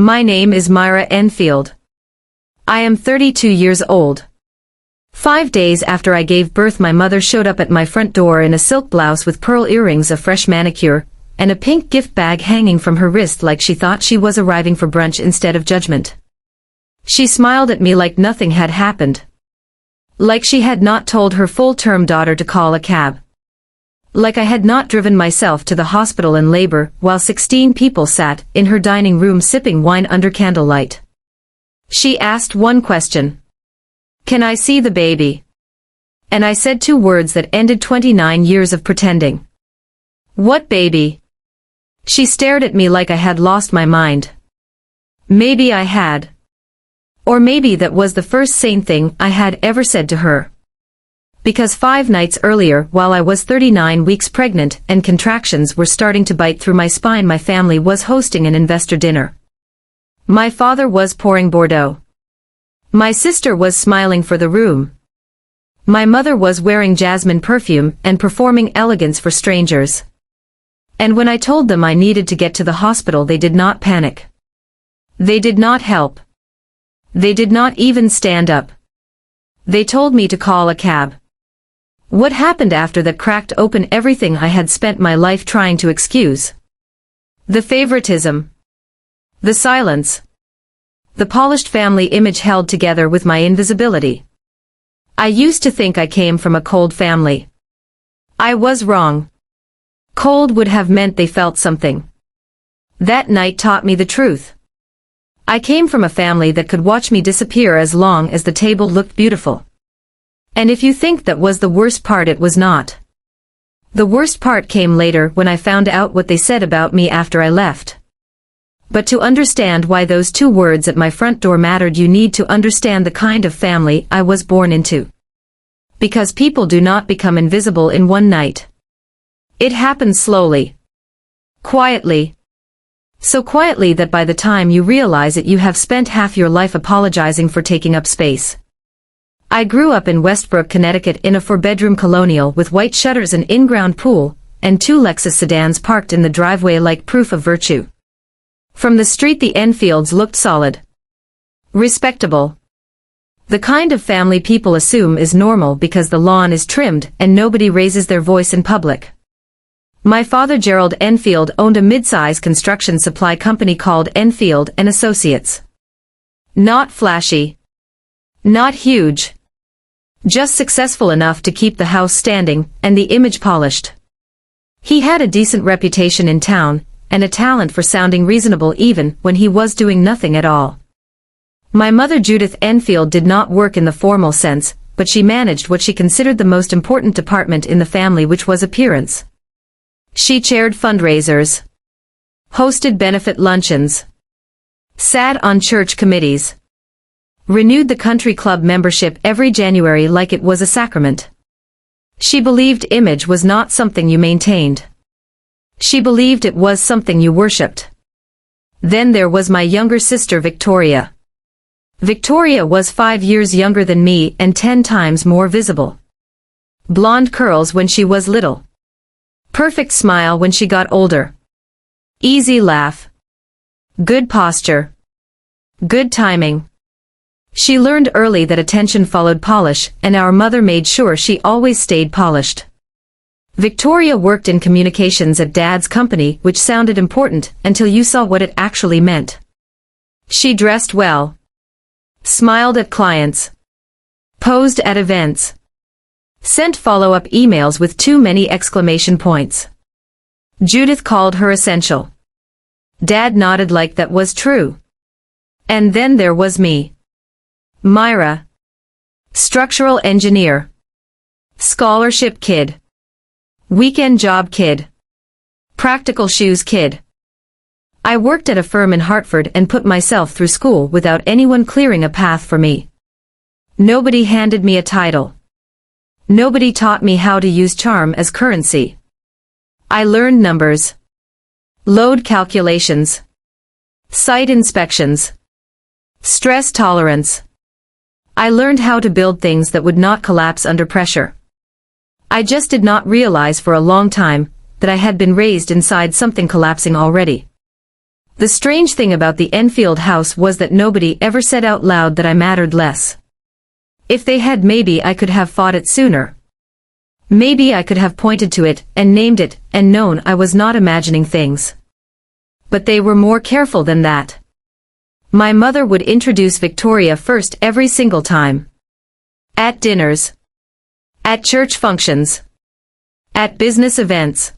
My name is Myra Enfield. I am 32 years old. 5 days after I gave birth, my mother showed up at my front door in a silk blouse with pearl earrings, a fresh manicure, and a pink gift bag hanging from her wrist, like she thought she was arriving for brunch instead of judgment. She smiled at me like nothing had happened. Like she had not told her full-term daughter to call a cab. Like I had not driven myself to the hospital in labor while 16 people sat in her dining room sipping wine under candlelight. She asked one question. "Can I see the baby?" And I said 2 words that ended 29 years of pretending. "What baby?" She stared at me like I had lost my mind. Maybe I had. Or maybe that was the first sane thing I had ever said to her. Because 5 nights earlier, while I was 39 weeks pregnant and contractions were starting to bite through my spine, my family was hosting an investor dinner. My father was pouring Bordeaux. My sister was smiling for the room. My mother was wearing jasmine perfume and performing elegance for strangers. And when I told them I needed to get to the hospital, they did not panic. They did not help. They did not even stand up. They told me to call a cab. What happened after that cracked open everything I had spent my life trying to excuse. The favoritism. The silence. The polished family image held together with my invisibility. I used to think I came from a cold family. I was wrong. Cold would have meant they felt something. That night taught me the truth. I came from a family that could watch me disappear as long as the table looked beautiful. And if you think that was the worst part, it was not. The worst part came later when I found out what they said about me after I left. But to understand why those 2 words at my front door mattered, you need to understand the kind of family I was born into. Because people do not become invisible in one night. It happens slowly. Quietly. So quietly that by the time you realize it, you have spent half your life apologizing for taking up space. I grew up in Westbrook, Connecticut in a 4-bedroom colonial with white shutters, an in-ground pool, and 2 Lexus sedans parked in the driveway like proof of virtue. From the street the Enfields looked solid. Respectable. The kind of family people assume is normal because the lawn is trimmed and nobody raises their voice in public. My father, Gerald Enfield, owned a mid-size construction supply company called Enfield and Associates. Not flashy. Not huge. Just successful enough to keep the house standing and the image polished. He had a decent reputation in town and a talent for sounding reasonable even when he was doing nothing at all. My mother, Judith Enfield, did not work in the formal sense, but she managed what she considered the most important department in the family, which was appearance. She chaired fundraisers, hosted benefit luncheons, sat on church committees, renewed the country club membership every January like it was a sacrament. She believed image was not something you maintained. She believed it was something you worshipped. Then there was my younger sister, Victoria. Victoria was 5 years younger than me and 10 times more visible. Blonde curls when she was little. Perfect smile when she got older. Easy laugh. Good posture. Good timing. She learned early that attention followed polish, and our mother made sure she always stayed polished. Victoria worked in communications at Dad's company, which sounded important until you saw what it actually meant. She dressed well. Smiled at clients. Posed at events. Sent follow-up emails with too many exclamation points. Judith called her essential. Dad nodded like that was true. And then there was me. Myra. Structural engineer. Scholarship kid. Weekend job kid. Practical shoes kid. I worked at a firm in Hartford and put myself through school without anyone clearing a path for me. Nobody handed me a title. Nobody taught me how to use charm as currency. I learned numbers. Load calculations. Site inspections. Stress tolerance. I learned how to build things that would not collapse under pressure. I just did not realize for a long time that I had been raised inside something collapsing already. The strange thing about the Enfield house was that nobody ever said out loud that I mattered less. If they had, maybe I could have fought it sooner. Maybe I could have pointed to it, and named it, and known I was not imagining things. But they were more careful than that. My mother would introduce Victoria first every single time. At dinners. At church functions. At business events.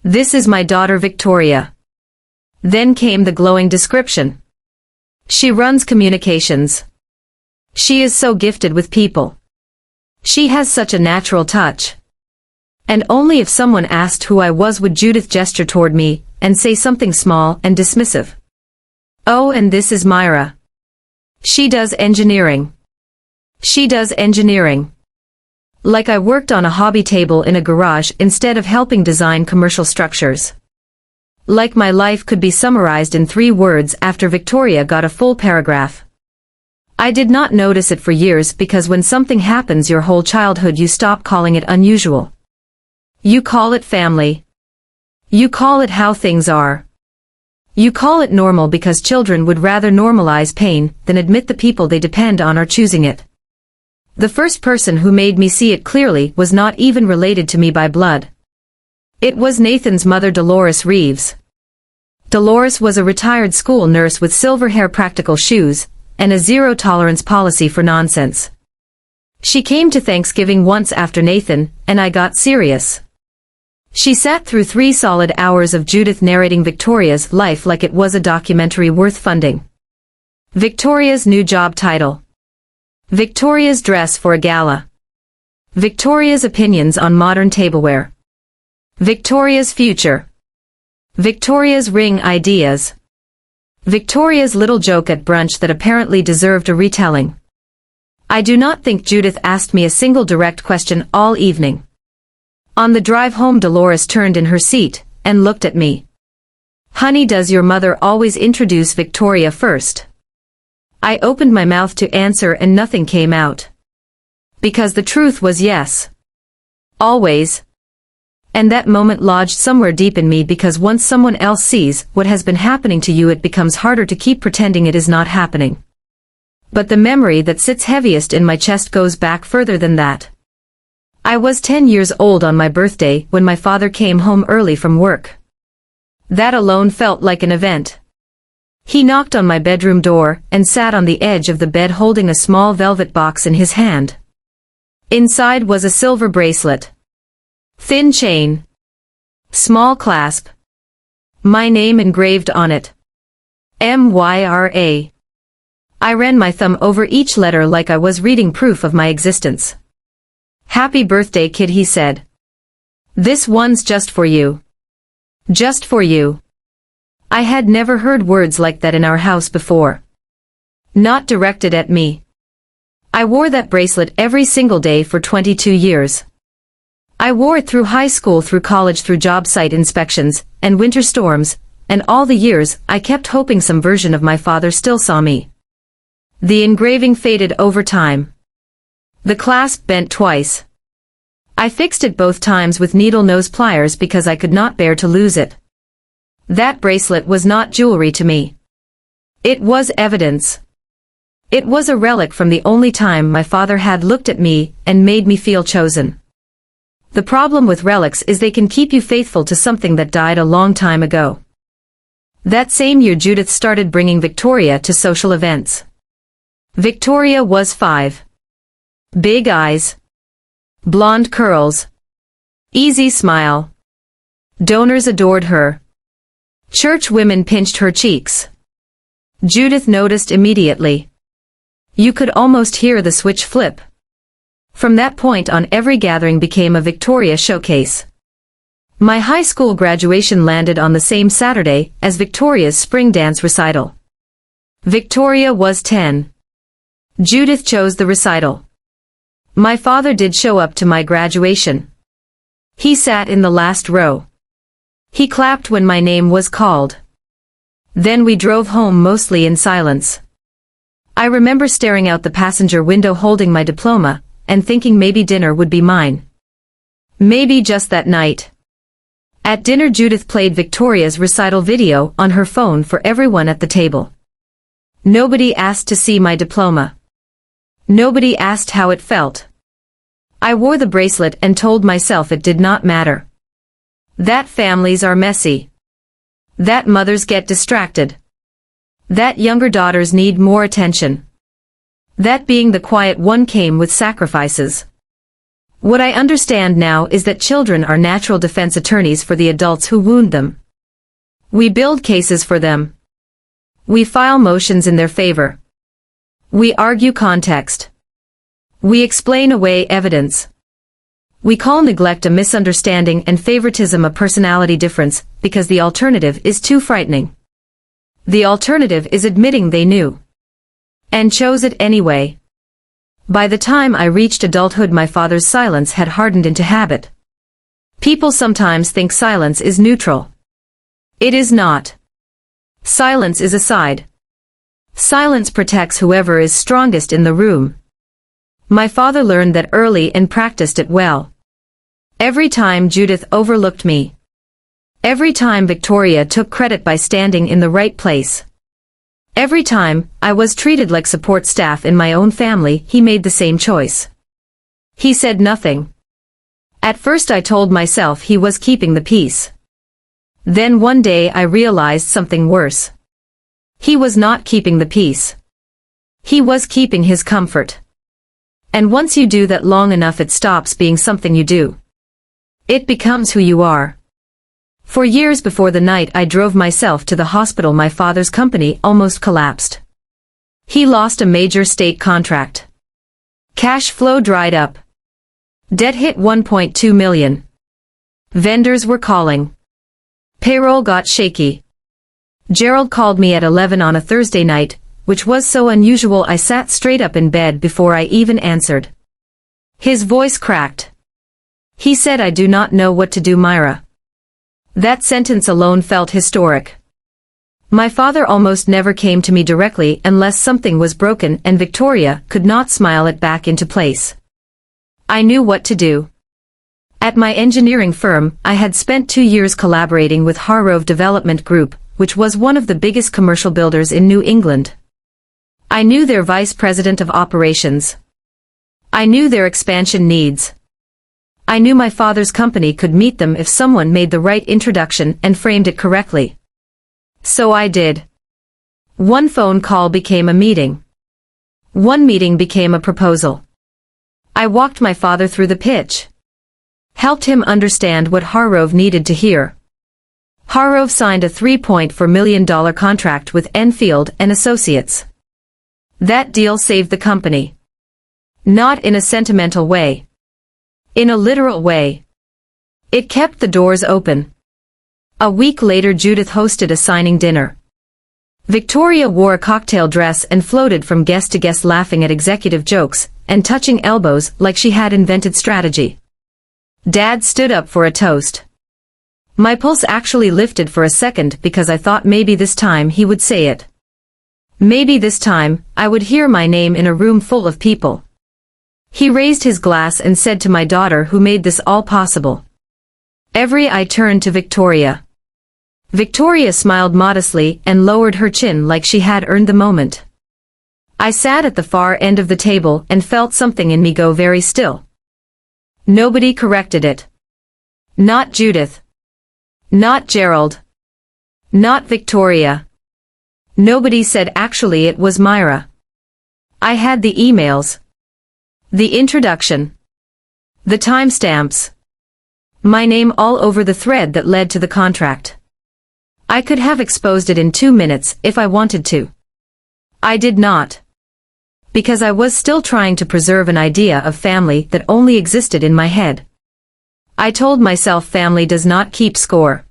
"This is my daughter Victoria." Then came the glowing description. "She runs communications. She is so gifted with people. She has such a natural touch." And only if someone asked who I was would Judith gesture toward me, and say something small and dismissive. "Oh, and this is Myra. She does engineering. She does engineering." Like I worked on a hobby table in a garage instead of helping design commercial structures. Like my life could be summarized in 3 words after Victoria got a full paragraph. I did not notice it for years because when something happens your whole childhood you stop calling it unusual. You call it family. You call it how things are. You call it normal because children would rather normalize pain than admit the people they depend on are choosing it. The first person who made me see it clearly was not even related to me by blood. It was Nathan's mother, Dolores Reeves. Dolores was a retired school nurse with silver hair, practical shoes, and a zero-tolerance policy for nonsense. She came to Thanksgiving once after Nathan, and I got serious. She sat through 3 solid hours of Judith narrating Victoria's life like it was a documentary worth funding. Victoria's new job title. Victoria's dress for a gala. Victoria's opinions on modern tableware. Victoria's future. Victoria's ring ideas. Victoria's little joke at brunch that apparently deserved a retelling. I do not think Judith asked me a single direct question all evening. On the drive home, Dolores turned in her seat and looked at me. "Honey, does your mother always introduce Victoria first?" I opened my mouth to answer and nothing came out. Because the truth was yes. Always. And that moment lodged somewhere deep in me because once someone else sees what has been happening to you it becomes harder to keep pretending it is not happening. But the memory that sits heaviest in my chest goes back further than that. I was 10 years old on my birthday when my father came home early from work. That alone felt like an event. He knocked on my bedroom door and sat on the edge of the bed holding a small velvet box in his hand. Inside was a silver bracelet. Thin chain. Small clasp. My name engraved on it. Myra. I ran my thumb over each letter like I was reading proof of my existence. "Happy birthday, kid," he said. "This one's just for you. Just for you." I had never heard words like that in our house before. Not directed at me. I wore that bracelet every single day for 22 years. I wore it through high school, through college, through job site inspections, and winter storms, and all the years I kept hoping some version of my father still saw me. The engraving faded over time. The clasp bent twice. I fixed it both times with needle nose pliers because I could not bear to lose it. That bracelet was not jewelry to me. It was evidence. It was a relic from the only time my father had looked at me and made me feel chosen. The problem with relics is they can keep you faithful to something that died a long time ago. That same year Judith started bringing Victoria to social events. Victoria was 5. Big eyes. Blonde curls. Easy smile. Donors adored her. Church women pinched her cheeks. Judith noticed immediately. You could almost hear the switch flip. From that point on, every gathering became a Victoria showcase. My high school graduation landed on the same Saturday as Victoria's spring dance recital. Victoria was 10. Judith chose the recital. My father did show up to my graduation. He sat in the last row. He clapped when my name was called. Then we drove home mostly in silence. I remember staring out the passenger window holding my diploma, and thinking maybe dinner would be mine. Maybe just that night. At dinner, Judith played Victoria's recital video on her phone for everyone at the table. Nobody asked to see my diploma. Nobody asked how it felt. I wore the bracelet and told myself it did not matter. That families are messy. That mothers get distracted. That younger daughters need more attention. That being the quiet one came with sacrifices. What I understand now is that children are natural defense attorneys for the adults who wound them. We build cases for them. We file motions in their favor. We argue context. We explain away evidence. We call neglect a misunderstanding and favoritism a personality difference, because the alternative is too frightening. The alternative is admitting they knew. And chose it anyway. By the time I reached adulthood, my father's silence had hardened into habit. People sometimes think silence is neutral. It is not. Silence is a side. Silence protects whoever is strongest in the room. My father learned that early and practiced it well. Every time Judith overlooked me. Every time Victoria took credit by standing in the right place. Every time I was treated like support staff in my own family, he made the same choice. He said nothing. At first I told myself he was keeping the peace. Then one day I realized something worse. He was not keeping the peace. He was keeping his comfort. And once you do that long enough, it stops being something you do. It becomes who you are. For years before the night I drove myself to the hospital, my father's company almost collapsed. He lost a major state contract. Cash flow dried up. Debt hit 1.2 million. Vendors were calling. Payroll got shaky. Gerald called me at 11 on a Thursday night, which was so unusual I sat straight up in bed before I even answered. His voice cracked. He said, "I do not know what to do, Myra." That sentence alone felt historic. My father almost never came to me directly unless something was broken, and Victoria could not smile it back into place. I knew what to do. At my engineering firm, I had spent 2 years collaborating with Harrove Development Group, which was one of the biggest commercial builders in New England. I knew their vice president of operations. I knew their expansion needs. I knew my father's company could meet them if someone made the right introduction and framed it correctly. So I did. One phone call became a meeting. One meeting became a proposal. I walked my father through the pitch. Helped him understand what Harrove needed to hear. Harrove signed a $3.4 million contract with Enfield and Associates. That deal saved the company. Not in a sentimental way. In a literal way. It kept the doors open. A week later, Judith hosted a signing dinner. Victoria wore a cocktail dress and floated from guest to guest, laughing at executive jokes and touching elbows like she had invented strategy. Dad stood up for a toast. My pulse actually lifted for a second because I thought maybe this time he would say it. Maybe this time I would hear my name in a room full of people. He raised his glass and said to my daughter, who made this all possible. Every eye turned to Victoria. Victoria smiled modestly and lowered her chin like she had earned the moment. I sat at the far end of the table and felt something in me go very still. Nobody corrected it. Not Judith. Not Gerald. Not Victoria. Nobody said actually it was Myra. I had the emails. The introduction. The timestamps. My name all over the thread that led to the contract. I could have exposed it in 2 minutes if I wanted to. I did not. Because I was still trying to preserve an idea of family that only existed in my head. I told myself family does not keep score.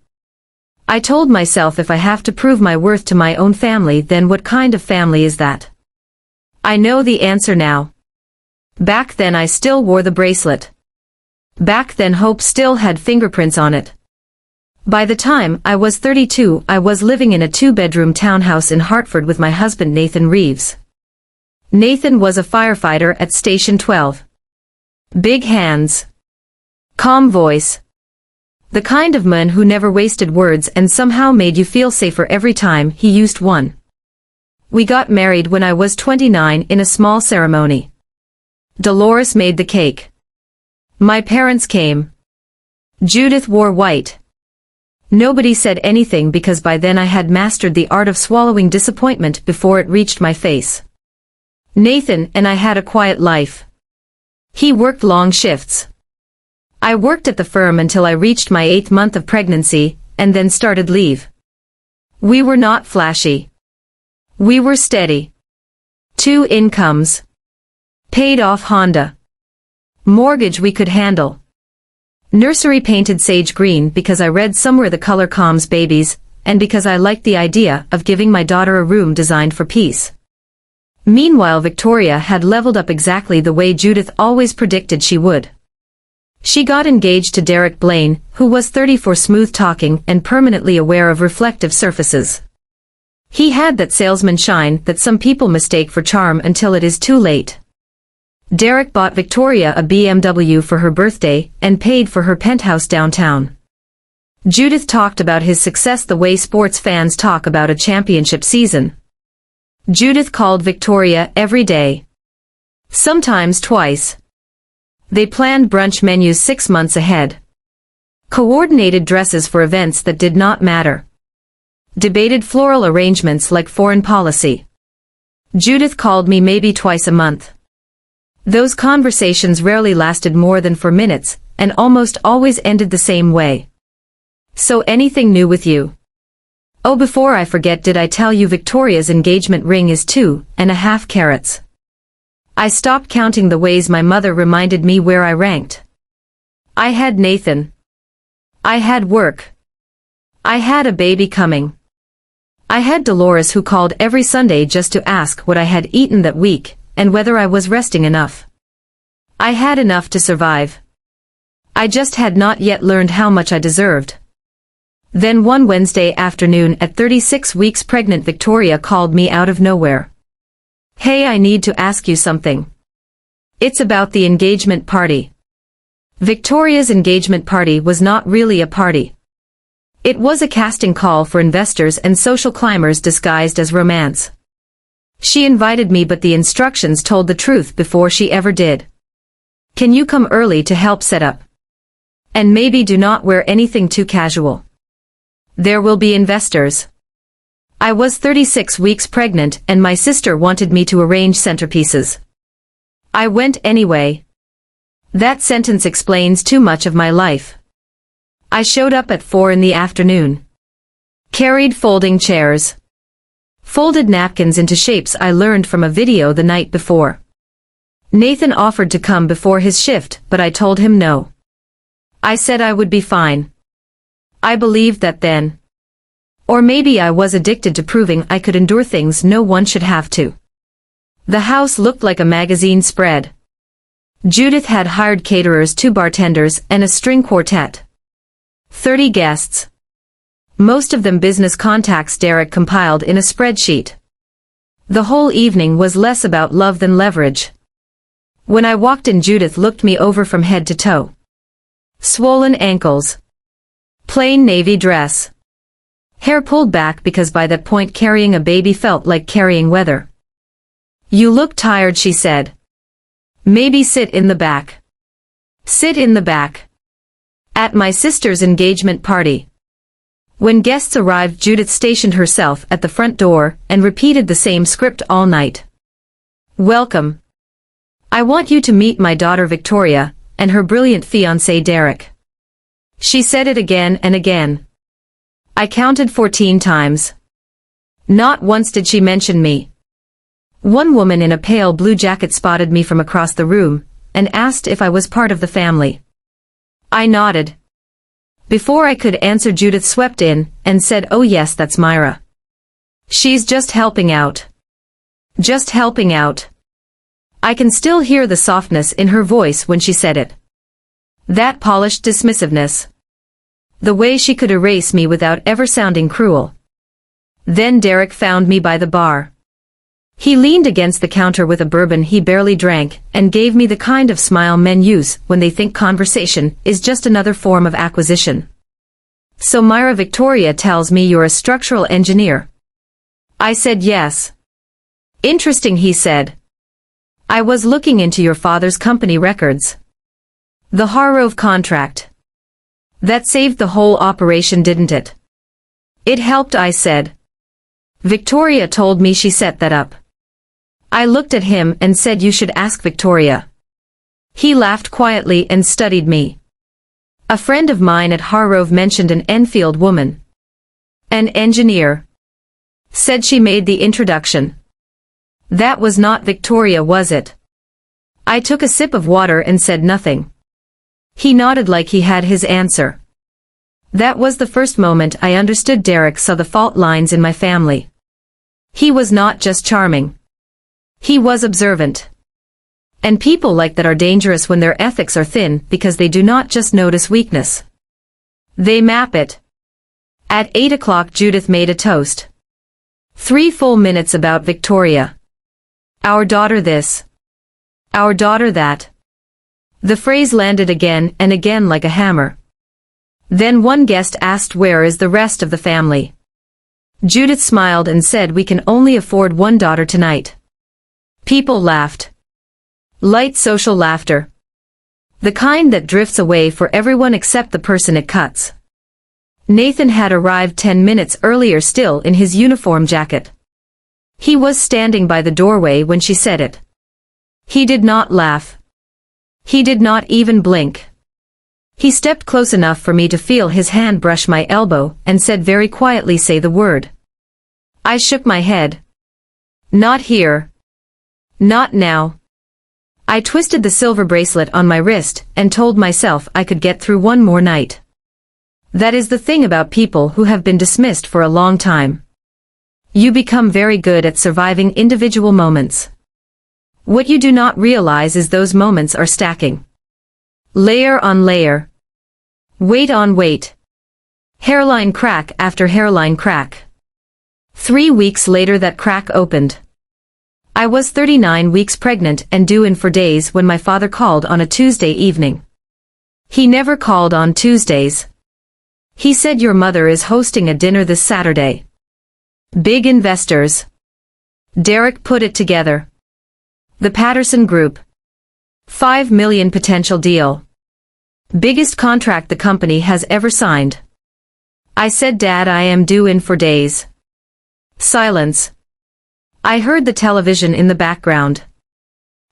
I told myself if I have to prove my worth to my own family, then what kind of family is that? I know the answer now. Back then I still wore the bracelet. Back then hope still had fingerprints on it. By the time I was 32, I was living in a 2-bedroom townhouse in Hartford with my husband Nathan Reeves. Nathan was a firefighter at Station 12. Big hands. Calm voice. The kind of man who never wasted words and somehow made you feel safer every time he used one. We got married when I was 29 in a small ceremony. Dolores made the cake. My parents came. Judith wore white. Nobody said anything because by then I had mastered the art of swallowing disappointment before it reached my face. Nathan and I had a quiet life. He worked long shifts. I worked at the firm until I reached my 8th month of pregnancy, and then started leave. We were not flashy. We were steady. 2 incomes. Paid off Honda. Mortgage we could handle. Nursery painted sage green because I read somewhere the color calms babies, and because I liked the idea of giving my daughter a room designed for peace. Meanwhile, Victoria had leveled up exactly the way Judith always predicted she would. She got engaged to Derek Blaine, who was 34, smooth talking and permanently aware of reflective surfaces. He had that salesman shine that some people mistake for charm until it is too late. Derek bought Victoria a BMW for her birthday and paid for her penthouse downtown. Judith talked about his success the way sports fans talk about a championship season. Judith called Victoria every day. Sometimes twice. They planned brunch menus 6 months ahead. Coordinated dresses for events that did not matter. Debated floral arrangements like foreign policy. Judith called me maybe twice a month. Those conversations rarely lasted more than 4 minutes, and almost always ended the same way. So anything new with you? Oh, before I forget, did I tell you Victoria's engagement ring is 2.5 carats? I stopped counting the ways my mother reminded me where I ranked. I had Nathan. I had work. I had a baby coming. I had Dolores, who called every Sunday just to ask what I had eaten that week, and whether I was resting enough. I had enough to survive. I just had not yet learned how much I deserved. Then one Wednesday afternoon at 36 weeks pregnant, Victoria called me out of nowhere. Hey, I need to ask you something. It's about the engagement party. Victoria's engagement party was not really a party. It was a casting call for investors and social climbers disguised as romance. She invited me, but the instructions told the truth before she ever did. Can you come early to help set up? And maybe do not wear anything too casual. There will be investors. I was 36 weeks pregnant and my sister wanted me to arrange centerpieces. I went anyway. That sentence explains too much of my life. I showed up at 4 in the afternoon. Carried folding chairs. Folded napkins into shapes I learned from a video the night before. Nathan offered to come before his shift, but I told him no. I said I would be fine. I believed that then. Or maybe I was addicted to proving I could endure things no one should have to. The house looked like a magazine spread. Judith had hired caterers, 2 bartenders, and a string quartet. 30 guests. Most of them business contacts Derek compiled in a spreadsheet. The whole evening was less about love than leverage. When I walked in, Judith looked me over from head to toe. Swollen ankles. Plain navy dress. Hair pulled back because by that point carrying a baby felt like carrying weather. You look tired, she said. Maybe sit in the back. Sit in the back. At my sister's engagement party. When guests arrived, Judith stationed herself at the front door and repeated the same script all night. Welcome. I want you to meet my daughter Victoria, and her brilliant fiancé Derek. She said it again and again. I counted 14 times. Not once did she mention me. One woman in a pale blue jacket spotted me from across the room, and asked if I was part of the family. I nodded. Before I could answer, Judith swept in, and said, "Oh yes, that's Myra. She's just helping out. Just helping out." I can still hear the softness in her voice when she said it. That polished dismissiveness. The way she could erase me without ever sounding cruel. Then Derek found me by the bar. He leaned against the counter with a bourbon he barely drank, and gave me the kind of smile men use when they think conversation is just another form of acquisition. So Myra Victoria tells me you're a structural engineer. I said yes. Interesting, he said. I was looking into your father's company records. The Harrove contract. That saved the whole operation, didn't it? It helped, I said. Victoria told me she set that up. I looked at him and said you should ask Victoria. He laughed quietly and studied me. A friend of mine at Harrove mentioned an Enfield woman. An engineer. Said she made the introduction. That was not Victoria, was it? I took a sip of water and said nothing. He nodded like he had his answer. That was the first moment I understood Derek saw the fault lines in my family. He was not just charming. He was observant. And people like that are dangerous when their ethics are thin because they do not just notice weakness. They map it. At 8 o'clock Judith made a toast. 3 full minutes about Victoria. Our daughter this. Our daughter that. The phrase landed again and again like a hammer. Then one guest asked where is the rest of the family. Judith smiled and said we can only afford one daughter tonight. People laughed. Light social laughter. The kind that drifts away for everyone except the person it cuts. Nathan had arrived 10 minutes earlier, still in his uniform jacket. He was standing by the doorway when she said it. He did not laugh. He did not even blink. He stepped close enough for me to feel his hand brush my elbow and said very quietly, say the word. I shook my head. Not here. Not now. I twisted the silver bracelet on my wrist and told myself I could get through one more night. That is the thing about people who have been dismissed for a long time. You become very good at surviving individual moments. What you do not realize is those moments are stacking. Layer on layer. Weight on weight. Hairline crack after hairline crack. 3 weeks later that crack opened. I was 39 weeks pregnant and due in for days when my father called on a Tuesday evening. He never called on Tuesdays. He said your mother is hosting a dinner this Saturday. Big investors. Derek put it together. The Patterson Group. $5 million potential deal. Biggest contract the company has ever signed. I said, Dad, I am due in for days. Silence. I heard the television in the background.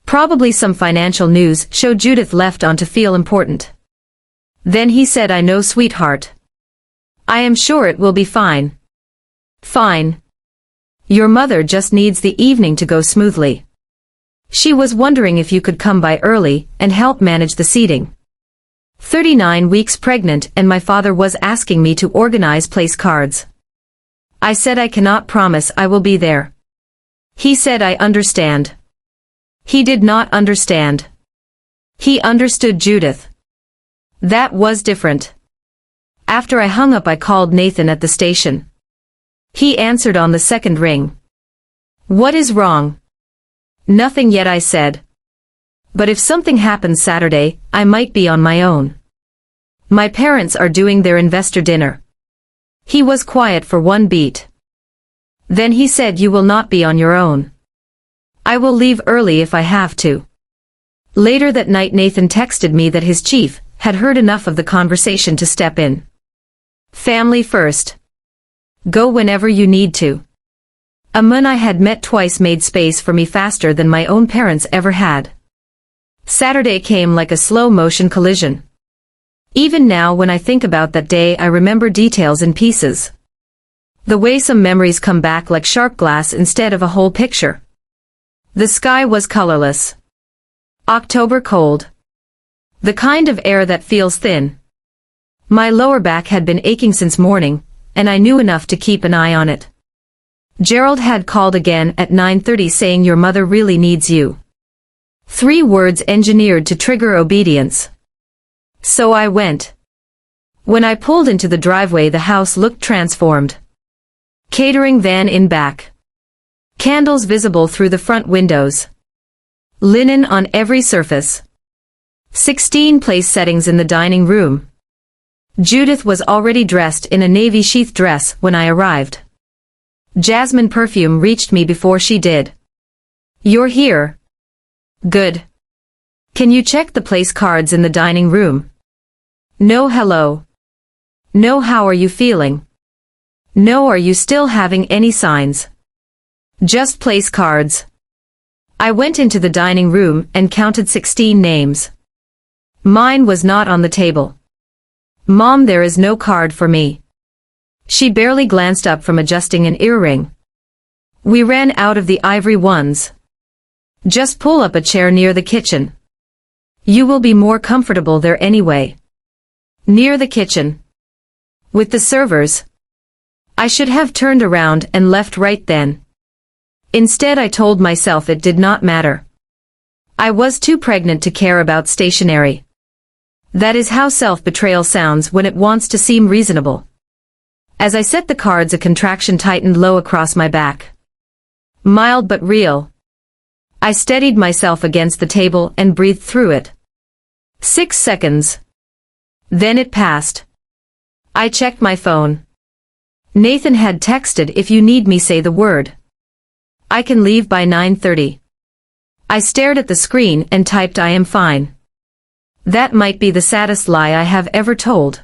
Probably some financial news show Judith left on to feel important. Then he said, I know, sweetheart. I am sure it will be fine. Fine. Your mother just needs the evening to go smoothly. She was wondering if you could come by early and help manage the seating. 39 weeks pregnant and my father was asking me to organize place cards. I said I cannot promise I will be there. He said I understand. He did not understand. He understood Judith. That was different. After I hung up I called Nathan at the station. He answered on the second ring. What is wrong? Nothing yet, I said. But if something happens Saturday, I might be on my own. My parents are doing their investor dinner. He was quiet for one beat. Then he said, you will not be on your own. I will leave early if I have to. Later that night Nathan texted me that his chief had heard enough of the conversation to step in. Family first. Go whenever you need to. A man I had met twice made space for me faster than my own parents ever had. Saturday came like a slow-motion collision. Even now when I think about that day I remember details in pieces. The way some memories come back like sharp glass instead of a whole picture. The sky was colorless. October cold. The kind of air that feels thin. My lower back had been aching since morning, and I knew enough to keep an eye on it. Gerald had called again at 9:30 saying your mother really needs you. 3 words engineered to trigger obedience. So I went. When I pulled into the driveway the house looked transformed. Catering van in back. Candles visible through the front windows. Linen on every surface. 16 place settings in the dining room. Judith was already dressed in a navy sheath dress when I arrived. Jasmine perfume reached me before she did. "You're here. Good. Can you check the place cards in the dining room?" "No, hello. No, how are you feeling?" "No, are you still having any signs?" "Just place cards." I went into the dining room and counted 16 names. Mine was not on the table. "Mom, there is no card for me." She barely glanced up from adjusting an earring. "We ran out of the ivory ones. Just pull up a chair near the kitchen. You will be more comfortable there anyway." "Near the kitchen? With the servers?" I should have turned around and left right then. Instead, I told myself it did not matter. I was too pregnant to care about stationery. That is how self-betrayal sounds when it wants to seem reasonable. As I set the cards, a contraction tightened low across my back. Mild but real. I steadied myself against the table and breathed through it. 6 seconds. Then it passed. I checked my phone. Nathan had texted, "If you need me, say the word. I can leave by 9:30. I stared at the screen and typed, "I am fine." That might be the saddest lie I have ever told.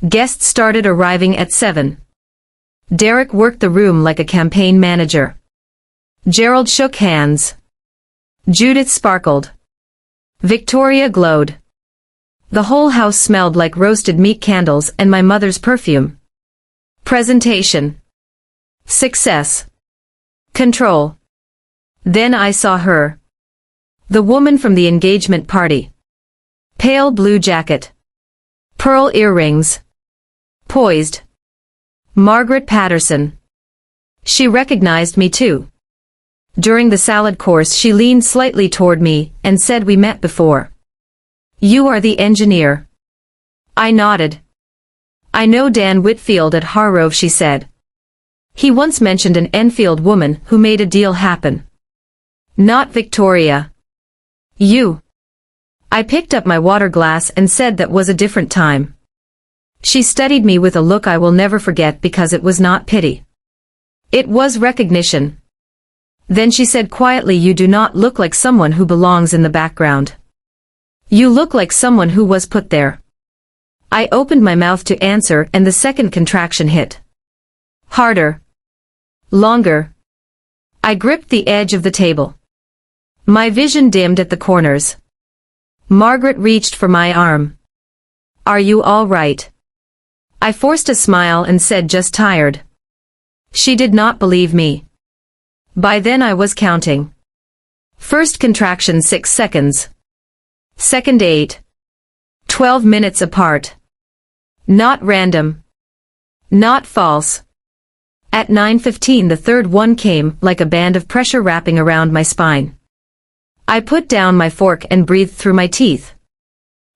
Guests started arriving at 7. Derek worked the room like a campaign manager. Gerald shook hands. Judith sparkled. Victoria glowed. The whole house smelled like roasted meat candles and my mother's perfume. Presentation. Success. Control. Then I saw her. The woman from the engagement party. Pale blue jacket. Pearl earrings. Poised. Margaret Patterson. She recognized me too. During the salad course, she leaned slightly toward me and said, "We met before. You are the engineer." I nodded. "I know Dan Whitfield at Harrove," she said. "He once mentioned an Enfield woman who made a deal happen." "Not Victoria. You." I picked up my water glass and said that was a different time. She studied me with a look I will never forget because it was not pity. It was recognition. Then she said quietly, "You do not look like someone who belongs in the background. You look like someone who was put there." I opened my mouth to answer and the second contraction hit. Harder. Longer. I gripped the edge of the table. My vision dimmed at the corners. Margaret reached for my arm. "Are you all right?" I forced a smile and said, "Just tired." She did not believe me. By then I was counting. First contraction 6 seconds. Second 8. 12 minutes apart. Not random. Not false. At 9:15 the third one came like a band of pressure wrapping around my spine. I put down my fork and breathed through my teeth.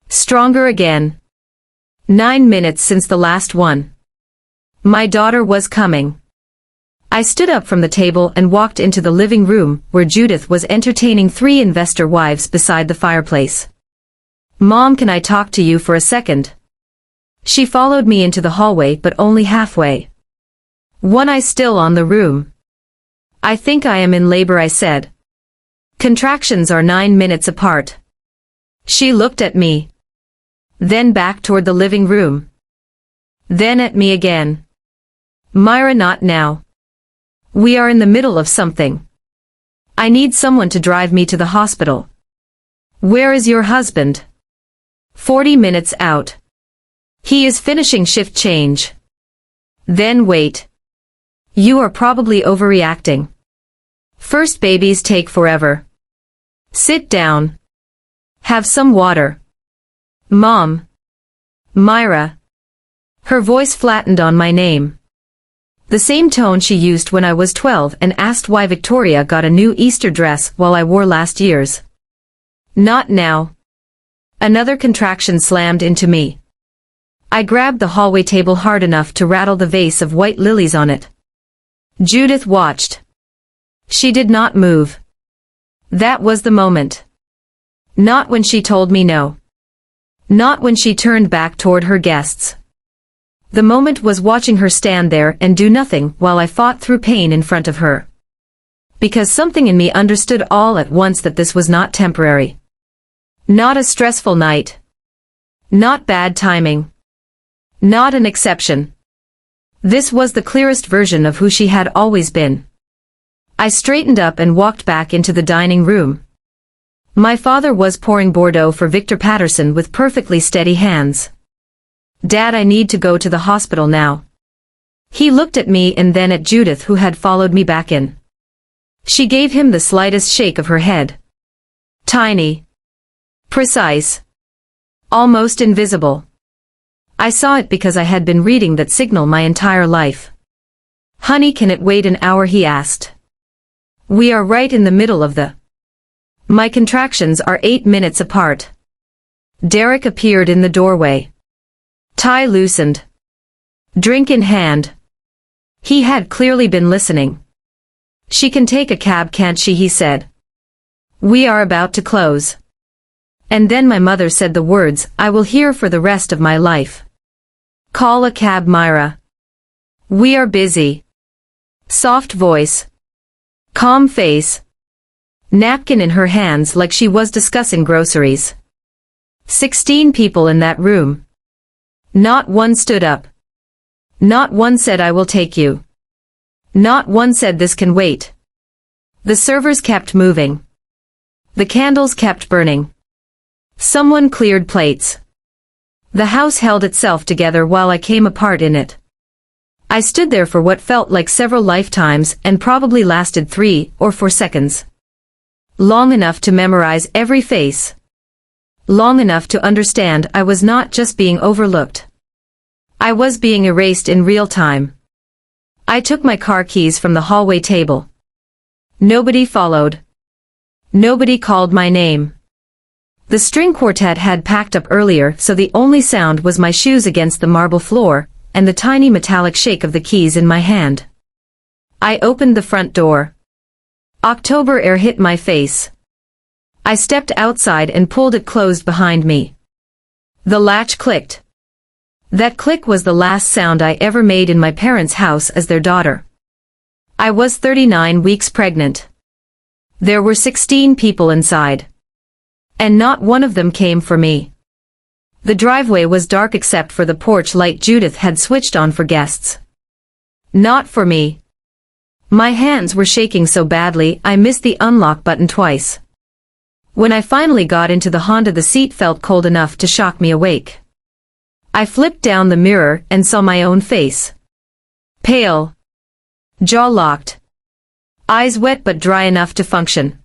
Stronger again. 9 minutes since the last one. My daughter was coming. I stood up from the table and walked into the living room where Judith was entertaining 3 investor wives beside the fireplace. "Mom, can I talk to you for a second?" She followed me into the hallway, but only halfway. One eye still on the room. "I think I am in labor," I said. "Contractions are 9 minutes apart." She looked at me. Then back toward the living room. Then at me again. "Myra, not now. We are in the middle of something. I need someone to drive me to the hospital." "Where is your husband?" 40 minutes out. "He is finishing shift change." "Then wait. You are probably overreacting. First babies take forever. Sit down. Have some water." "Mom." "Myra." Her voice flattened on my name. The same tone she used when I was 12 and asked why Victoria got a new Easter dress while I wore last year's. "Not now." Another contraction slammed into me. I grabbed the hallway table hard enough to rattle the vase of white lilies on it. Judith watched. She did not move. That was the moment. Not when she told me no. Not when she turned back toward her guests. The moment was watching her stand there and do nothing while I fought through pain in front of her. Because something in me understood all at once that this was not temporary. Not a stressful night. Not bad timing. Not an exception. This was the clearest version of who she had always been. I straightened up and walked back into the dining room. My father was pouring Bordeaux for Victor Patterson with perfectly steady hands. Dad, I need to go to the hospital now. He looked at me and then at Judith, who had followed me back in. She gave him the slightest shake of her head. Tiny. Precise. Almost invisible. I saw it because I had been reading that signal my entire life. Honey, can it wait an hour? He asked. We are right in the middle of the... My contractions are 8 minutes apart. Derek appeared in the doorway. Tie loosened. Drink in hand. He had clearly been listening. She can take a cab, can't she? He said. We are about to close. And then my mother said the words I will hear for the rest of my life. Call a cab, Myra. We are busy. Soft voice. Calm face. Napkin in her hands like she was discussing groceries. 16 people in that room. Not one stood up. Not one said I will take you. Not one said this can wait. The servers kept moving. The candles kept burning. Someone cleared plates. The house held itself together while I came apart in it. I stood there for what felt like several lifetimes and probably lasted 3 or 4 seconds. Long enough to memorize every face. Long enough to understand I was not just being overlooked. I was being erased in real time. I took my car keys from the hallway table. Nobody followed. Nobody called my name. The string quartet had packed up earlier, so the only sound was my shoes against the marble floor, and the tiny metallic shake of the keys in my hand. I opened the front door. October air hit my face. I stepped outside and pulled it closed behind me. The latch clicked. That click was the last sound I ever made in my parents' house as their daughter. I was 39 weeks pregnant. There were 16 people inside. And not one of them came for me. The driveway was dark except for the porch light Judith had switched on for guests. Not for me. My hands were shaking so badly I missed the unlock button twice. When I finally got into the Honda, the seat felt cold enough to shock me awake. I flipped down the mirror and saw my own face. Pale. Jaw locked. Eyes wet but dry enough to function.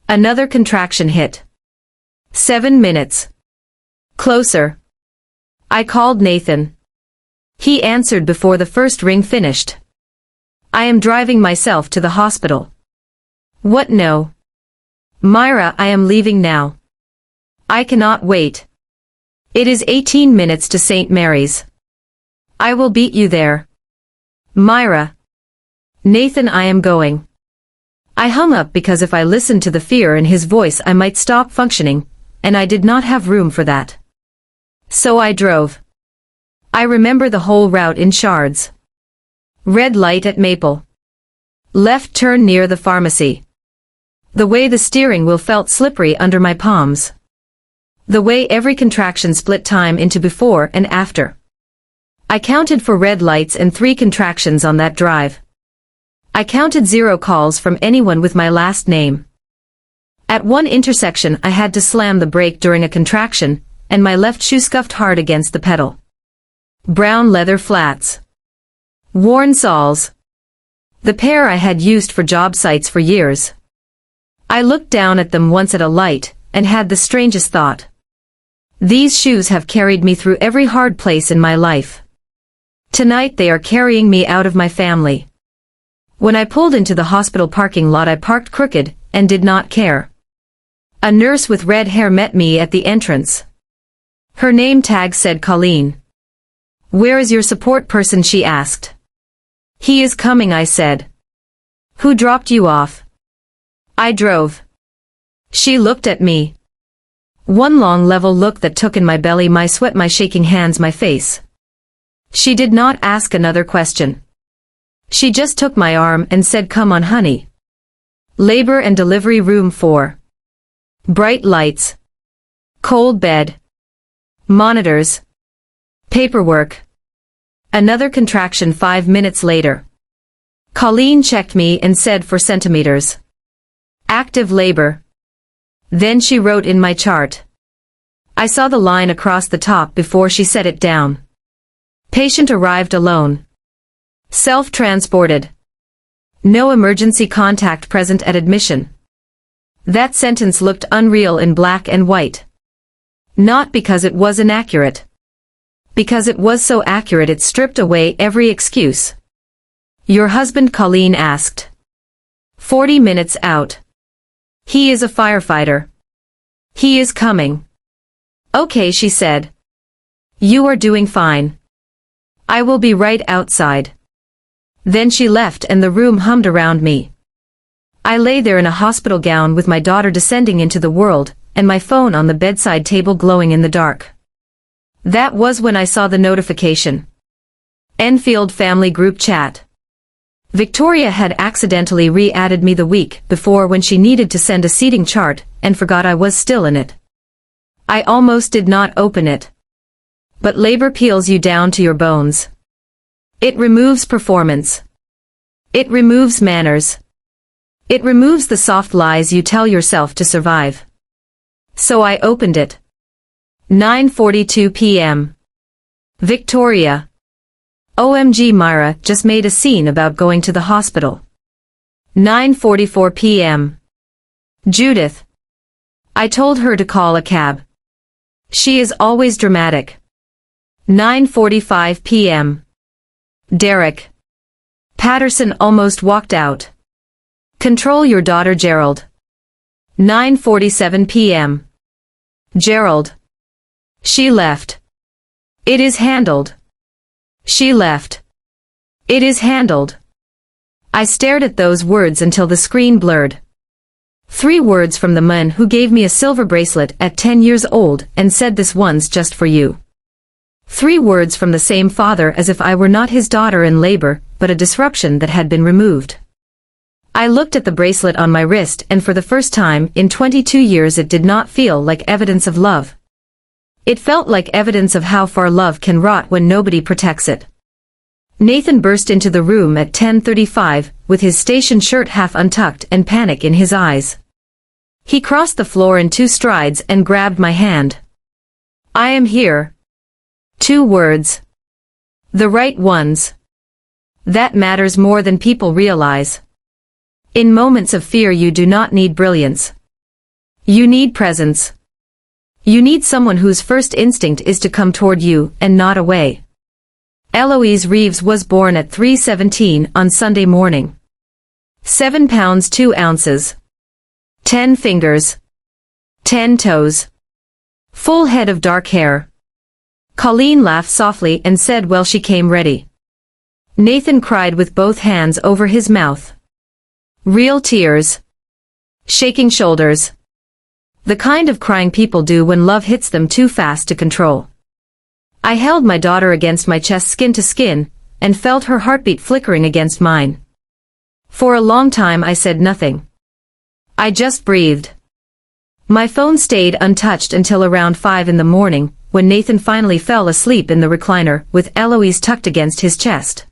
Another contraction hit. 7 minutes. Closer. I called Nathan. He answered before the first ring finished. I am driving myself to the hospital. What? No. Myra, I am leaving now. I cannot wait. It is 18 minutes to St. Mary's. I will beat you there. Myra. Nathan, I am going. I hung up because if I listened to the fear in his voice I might stop functioning, and I did not have room for that. So I drove. I remember the whole route in shards. Red light at Maple. Left turn near the pharmacy. The way the steering wheel felt slippery under my palms. The way every contraction split time into before and after. I counted for red lights and 3 contractions on that drive. I counted 0 calls from anyone with my last name. At one intersection I had to slam the brake during a contraction, and my left shoe scuffed hard against the pedal. Brown leather flats. Worn soles. The pair I had used for job sites for years. I looked down at them once at a light, and had the strangest thought. These shoes have carried me through every hard place in my life. Tonight they are carrying me out of my family. When I pulled into the hospital parking lot I parked crooked, and did not care. A nurse with red hair met me at the entrance. Her name tag said Colleen. Where is your support person? She asked. He is coming, I said. Who dropped you off? I drove. She looked at me. One long level look that took in my belly, my sweat, my shaking hands, my face. She did not ask another question. She just took my arm and said, "Come on, honey." Labor and delivery room 4. Bright lights. Cold bed. Monitors. Paperwork. Another contraction 5 minutes later. Colleen checked me and said 4 centimeters. Active labor. Then she wrote in my chart. I saw the line across the top before she set it down. Patient arrived alone. Self-transported. No emergency contact present at admission. That sentence looked unreal in black and white. Not because it was inaccurate. Because it was so accurate it stripped away every excuse. Your husband, Colleen asked. 40 minutes out. He is a firefighter. He is coming. Okay, she said. You are doing fine. I will be right outside. Then she left and the room hummed around me. I lay there in a hospital gown with my daughter descending into the world, and my phone on the bedside table glowing in the dark. That was when I saw the notification. Enfield family group chat. Victoria had accidentally re-added me the week before when she needed to send a seating chart and forgot I was still in it. I almost did not open it. But labor peels you down to your bones. It removes performance. It removes manners. It removes the soft lies you tell yourself to survive. So I opened it. 9:42 p.m. Victoria. OMG, Myra just made a scene about going to the hospital. 9:44 p.m. Judith. I told her to call a cab. She is always dramatic. 9:45 p.m. Derek. Patterson almost walked out. Control your daughter, Gerald. 9:47 p.m. Gerald. She left. It is handled. She left. It is handled. I stared at those words until the screen blurred. 3 words from the man who gave me a silver bracelet at 10 years old and said, "This one's just for you." 3 words from the same father, as if I were not his daughter in labor, but a disruption that had been removed. I looked at the bracelet on my wrist, and for the first time in 22 years it did not feel like evidence of love. It felt like evidence of how far love can rot when nobody protects it. Nathan burst into the room at 10:35, with his station shirt half untucked and panic in his eyes. He crossed the floor in 2 strides and grabbed my hand. I am here. 2 words. The right ones. That matters more than people realize. In moments of fear you do not need brilliance. You need presence. You need someone whose first instinct is to come toward you and not away. Eloise Reeves was born at 3:17 on Sunday morning. 7 pounds 2 ounces. 10 fingers. 10 toes. Full head of dark hair. Colleen laughed softly and said, "Well, she came ready." Nathan cried with both hands over his mouth. Real tears. Shaking shoulders. The kind of crying people do when love hits them too fast to control. I held my daughter against my chest, skin to skin, and felt her heartbeat flickering against mine. For a long time I said nothing. I just breathed. My phone stayed untouched until around 5 in the morning, when Nathan finally fell asleep in the recliner with Eloise tucked against his chest.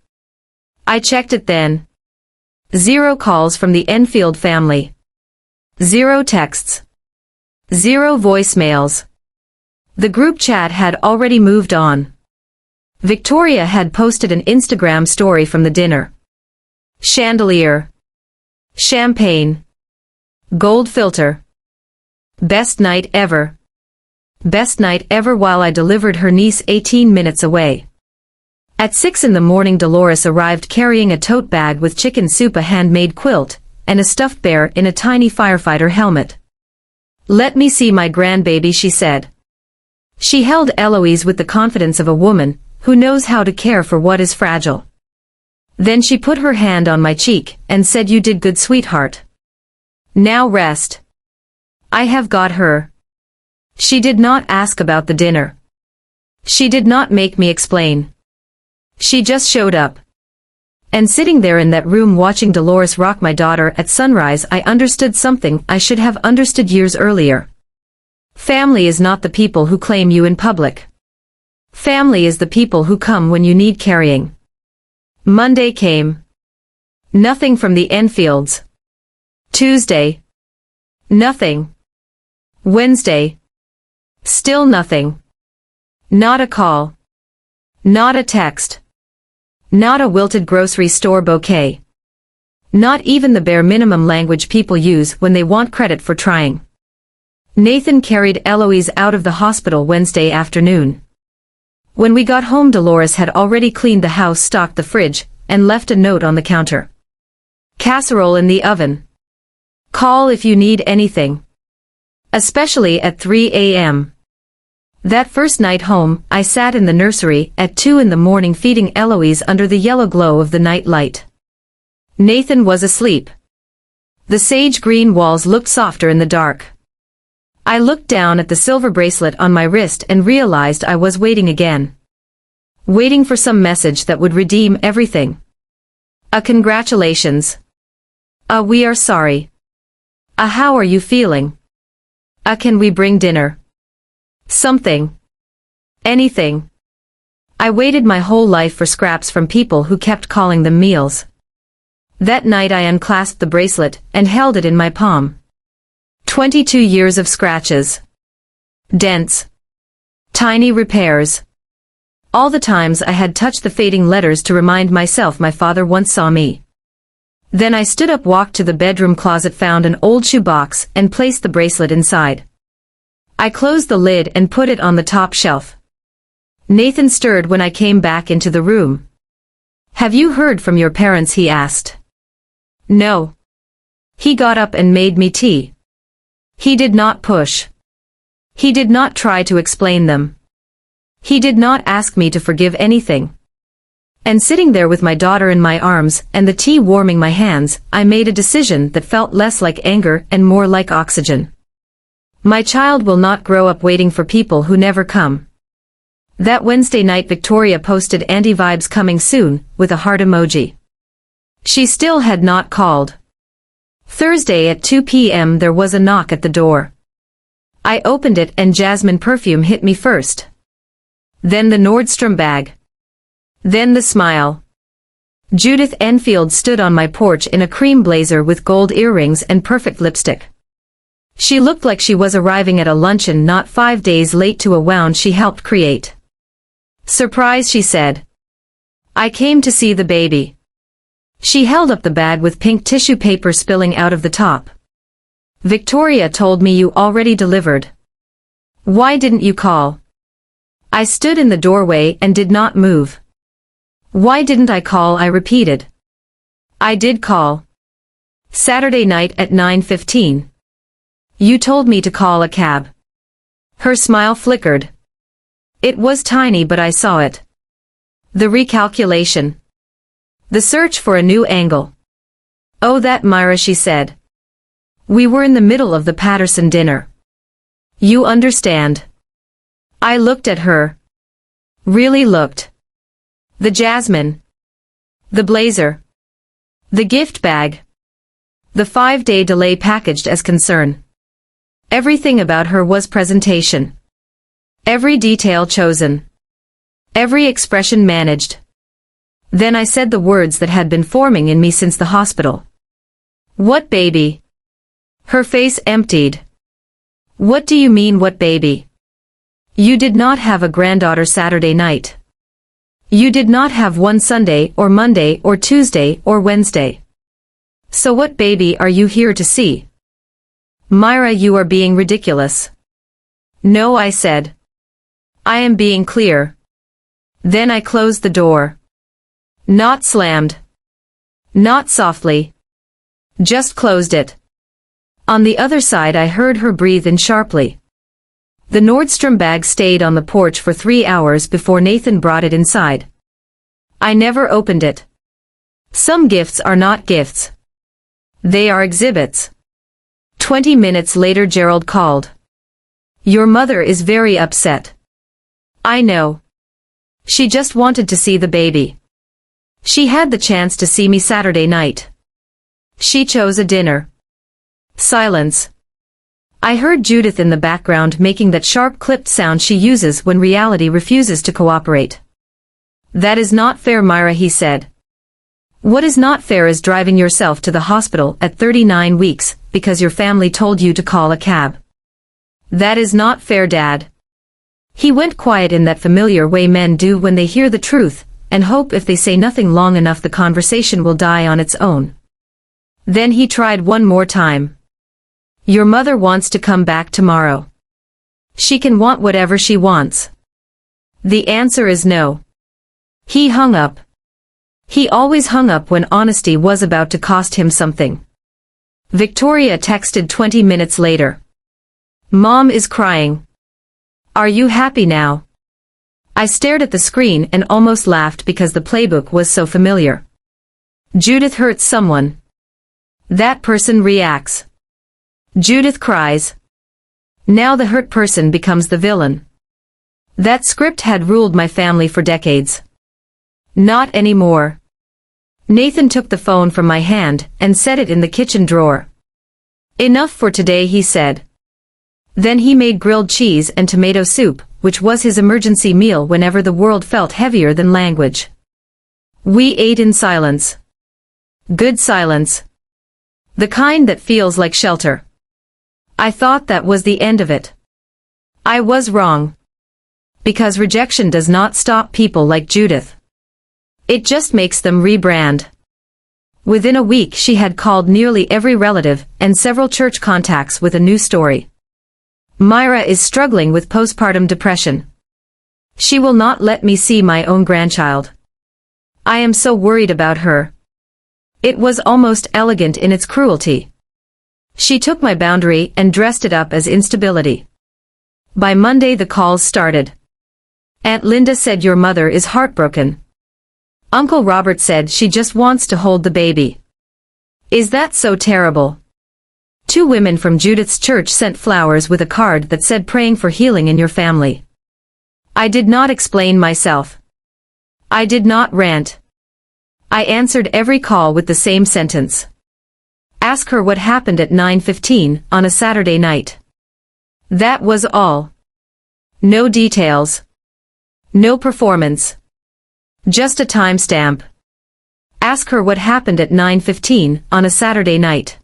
I checked it then. 0 calls from the Enfield family. 0 texts. 0 voicemails. The group chat had already moved on. Victoria had posted an Instagram story from the dinner. Chandelier. Champagne. Gold filter. Best night ever. Best night ever, while I delivered her niece 18 minutes away. At 6 in the morning Dolores arrived carrying a tote bag with chicken soup, a handmade quilt, and a stuffed bear in a tiny firefighter helmet. "Let me see my grandbaby," she said. She held Eloise with the confidence of a woman who knows how to care for what is fragile. Then she put her hand on my cheek and said, "You did good, sweetheart. Now rest. I have got her." She did not ask about the dinner. She did not make me explain. She just showed up. And sitting there in that room watching Dolores rock my daughter at sunrise, I understood something I should have understood years earlier. Family is not the people who claim you in public. Family is the people who come when you need carrying. Monday came. Nothing from the Enfields. Tuesday. Nothing. Wednesday. Still nothing. Not a call. Not a text. Not a wilted grocery store bouquet. Not even the bare minimum language people use when they want credit for trying. Nathan carried Eloise out of the hospital Wednesday afternoon. When we got home, Dolores had already cleaned the house, stocked the fridge, and left a note on the counter. Casserole in the oven. Call if you need anything. Especially at 3 a.m. That first night home, I sat in the nursery at 2 in the morning feeding Eloise under the yellow glow of the night light. Nathan was asleep. The sage green walls looked softer in the dark. I looked down at the silver bracelet on my wrist and realized I was waiting again. Waiting for some message that would redeem everything. A congratulations. A we are sorry. A how are you feeling? A can we bring dinner? Something. Anything. I waited my whole life for scraps from people who kept calling them meals. That night I unclasped the bracelet and held it in my palm. 22 years of scratches. Dents. Tiny repairs. All the times I had touched the fading letters to remind myself my father once saw me. Then I stood up, walked to the bedroom closet, found an old shoe box, and placed the bracelet inside. I closed the lid and put it on the top shelf. Nathan stirred when I came back into the room. Have you heard from your parents? He asked. No. He got up and made me tea. He did not push. He did not try to explain them. He did not ask me to forgive anything. And sitting there with my daughter in my arms and the tea warming my hands, I made a decision that felt less like anger and more like oxygen. My child will not grow up waiting for people who never come. That Wednesday night Victoria posted anti-vibes coming soon, with a heart emoji. She still had not called. Thursday at 2 p.m. there was a knock at the door. I opened it and jasmine perfume hit me first. Then the Nordstrom bag. Then the smile. Judith Enfield stood on my porch in a cream blazer with gold earrings and perfect lipstick. She looked like she was arriving at a luncheon not 5 days late to a wound she helped create. Surprise, she said. I came to see the baby. She held up the bag with pink tissue paper spilling out of the top. Victoria told me you already delivered. Why didn't you call? I stood in the doorway and did not move. Why didn't I call? I repeated. I did call. Saturday night at 9:15. You told me to call a cab. Her smile flickered. It was tiny, but I saw it. The recalculation. The search for a new angle. Oh, that Myra, she said. We were in the middle of the Patterson dinner. You understand. I looked at her. Really looked. The jasmine. The blazer. The gift bag. The 5-day delay packaged as concern. Everything about her was presentation. Every detail chosen. Every expression managed. Then I said the words that had been forming in me since the hospital. What baby? Her face emptied. What do you mean, what baby? You did not have a granddaughter Saturday night. You did not have one Sunday or Monday or Tuesday or Wednesday. So what baby are you here to see? Myra, you are being ridiculous. No, I said. I am being clear. Then I closed the door. Not slammed. Not softly. Just closed it. On the other side I heard her breathe in sharply. The Nordstrom bag stayed on the porch for 3 hours before Nathan brought it inside. I never opened it. Some gifts are not gifts. They are exhibits. 20 minutes later Gerald called. Your mother is very upset. I know. She just wanted to see the baby. She had the chance to see me Saturday night. She chose a dinner. Silence. I heard Judith in the background making that sharp clipped sound she uses when reality refuses to cooperate. That is not fair, Myra, he said. What is not fair is driving yourself to the hospital at 39 weeks because your family told you to call a cab. That is not fair, Dad. He went quiet in that familiar way men do when they hear the truth, and hope if they say nothing long enough the conversation will die on its own. Then he tried one more time. Your mother wants to come back tomorrow. She can want whatever she wants. The answer is no. He hung up. He always hung up when honesty was about to cost him something. Victoria texted 20 minutes later. Mom is crying. Are you happy now? I stared at the screen and almost laughed because the playbook was so familiar. Judith hurts someone. That person reacts. Judith cries. Now the hurt person becomes the villain. That script had ruled my family for decades. Not anymore. Nathan took the phone from my hand and set it in the kitchen drawer. Enough for today, he said. Then he made grilled cheese and tomato soup, which was his emergency meal whenever the world felt heavier than language. We ate in silence. Good silence. The kind that feels like shelter. I thought that was the end of it. I was wrong. Because rejection does not stop people like Judith. It just makes them rebrand. Within a week she had called nearly every relative and several church contacts with a new story. Myra is struggling with postpartum depression. She will not let me see my own grandchild. I am so worried about her. It was almost elegant in its cruelty. She took my boundary and dressed it up as instability. By Monday the calls started. Aunt Linda said your mother is heartbroken. Uncle Robert said she just wants to hold the baby. Is that so terrible? 2 women from Judith's church sent flowers with a card that said praying for healing in your family. I did not explain myself. I did not rant. I answered every call with the same sentence. Ask her what happened at 9:15 on a Saturday night. That was all. No details. No performance. Just a timestamp. Ask her what happened at 9:15 on a Saturday night.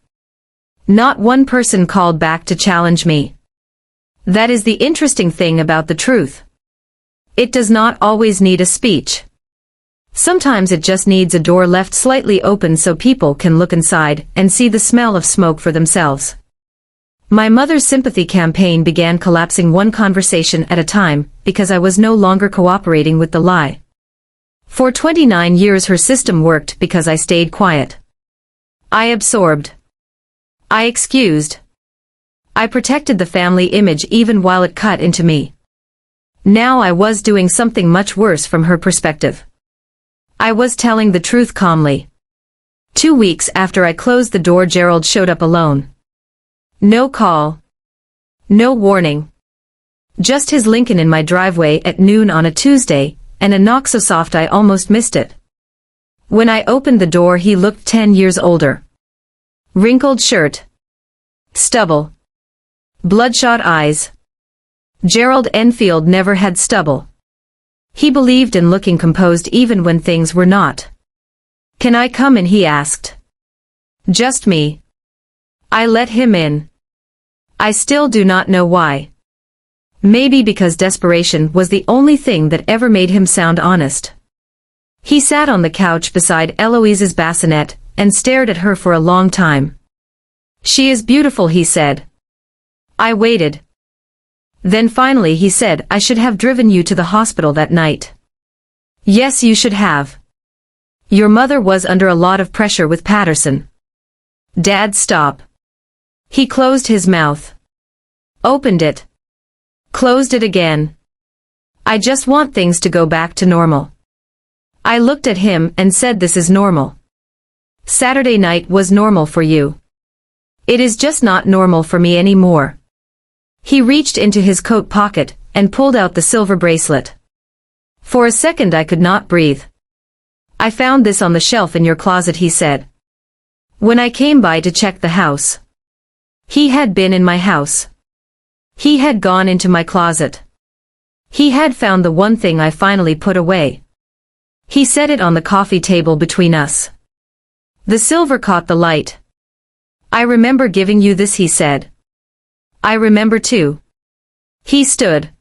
Not one person called back to challenge me. That is the interesting thing about the truth. It does not always need a speech. Sometimes it just needs a door left slightly open so people can look inside and see the smell of smoke for themselves. My mother's sympathy campaign began collapsing one conversation at a time because I was no longer cooperating with the lie. For 29 years her system worked because I stayed quiet. I absorbed. I excused. I protected the family image even while it cut into me. Now I was doing something much worse from her perspective. I was telling the truth calmly. 2 weeks after I closed the door, Gerald showed up alone. No call. No warning. Just his Lincoln in my driveway at noon on a Tuesday, and a knock so soft I almost missed it. When I opened the door he looked 10 years older. Wrinkled shirt. Stubble. Bloodshot eyes. Gerald Enfield never had stubble. He believed in looking composed even when things were not. Can I come in? He asked. Just me. I let him in. I still do not know why. Maybe because desperation was the only thing that ever made him sound honest. He sat on the couch beside Eloise's bassinet and stared at her for a long time. She is beautiful, he said. I waited. Then finally he said, I should have driven you to the hospital that night. Yes, you should have. Your mother was under a lot of pressure with Patterson. Dad, stop. He closed his mouth. Opened it. Closed it again. I just want things to go back to normal. I looked at him and said, this is normal. Saturday night was normal for you. It is just not normal for me anymore. He reached into his coat pocket and pulled out the silver bracelet. For a second I could not breathe. I found this on the shelf in your closet, he said. When I came by to check the house. He had been in my house. He had gone into my closet. He had found the one thing I finally put away. He set it on the coffee table between us. The silver caught the light. I remember giving you this, he said. I remember too. He stood.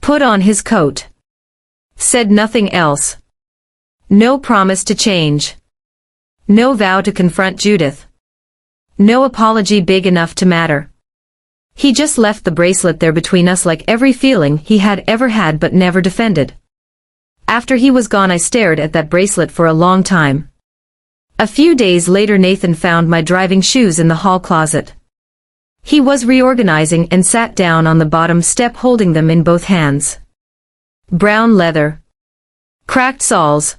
Put on his coat. Said nothing else. No promise to change. No vow to confront Judith. No apology big enough to matter. He just left the bracelet there between us like every feeling he had ever had but never defended. After he was gone I stared at that bracelet for a long time. A few days later Nathan found my driving shoes in the hall closet. He was reorganizing and sat down on the bottom step holding them in both hands. Brown leather. Cracked soles.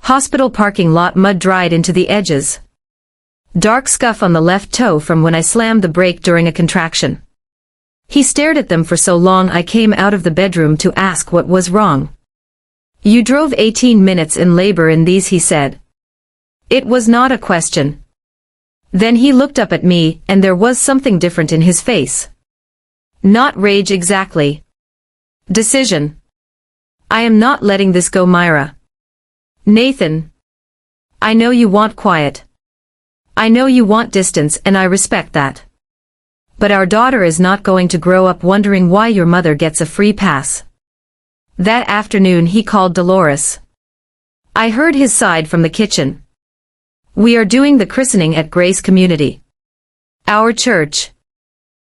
Hospital parking lot mud dried into the edges. Dark scuff on the left toe from when I slammed the brake during a contraction. He stared at them for so long I came out of the bedroom to ask what was wrong. You drove 18 minutes in labor in these, he said. It was not a question. Then he looked up at me and there was something different in his face. Not rage exactly. Decision. I am not letting this go, Myra. Nathan. I know you want quiet. I know you want distance and I respect that. But our daughter is not going to grow up wondering why your mother gets a free pass. That afternoon he called Dolores. I heard his side from the kitchen. We are doing the christening at Grace Community. Our church.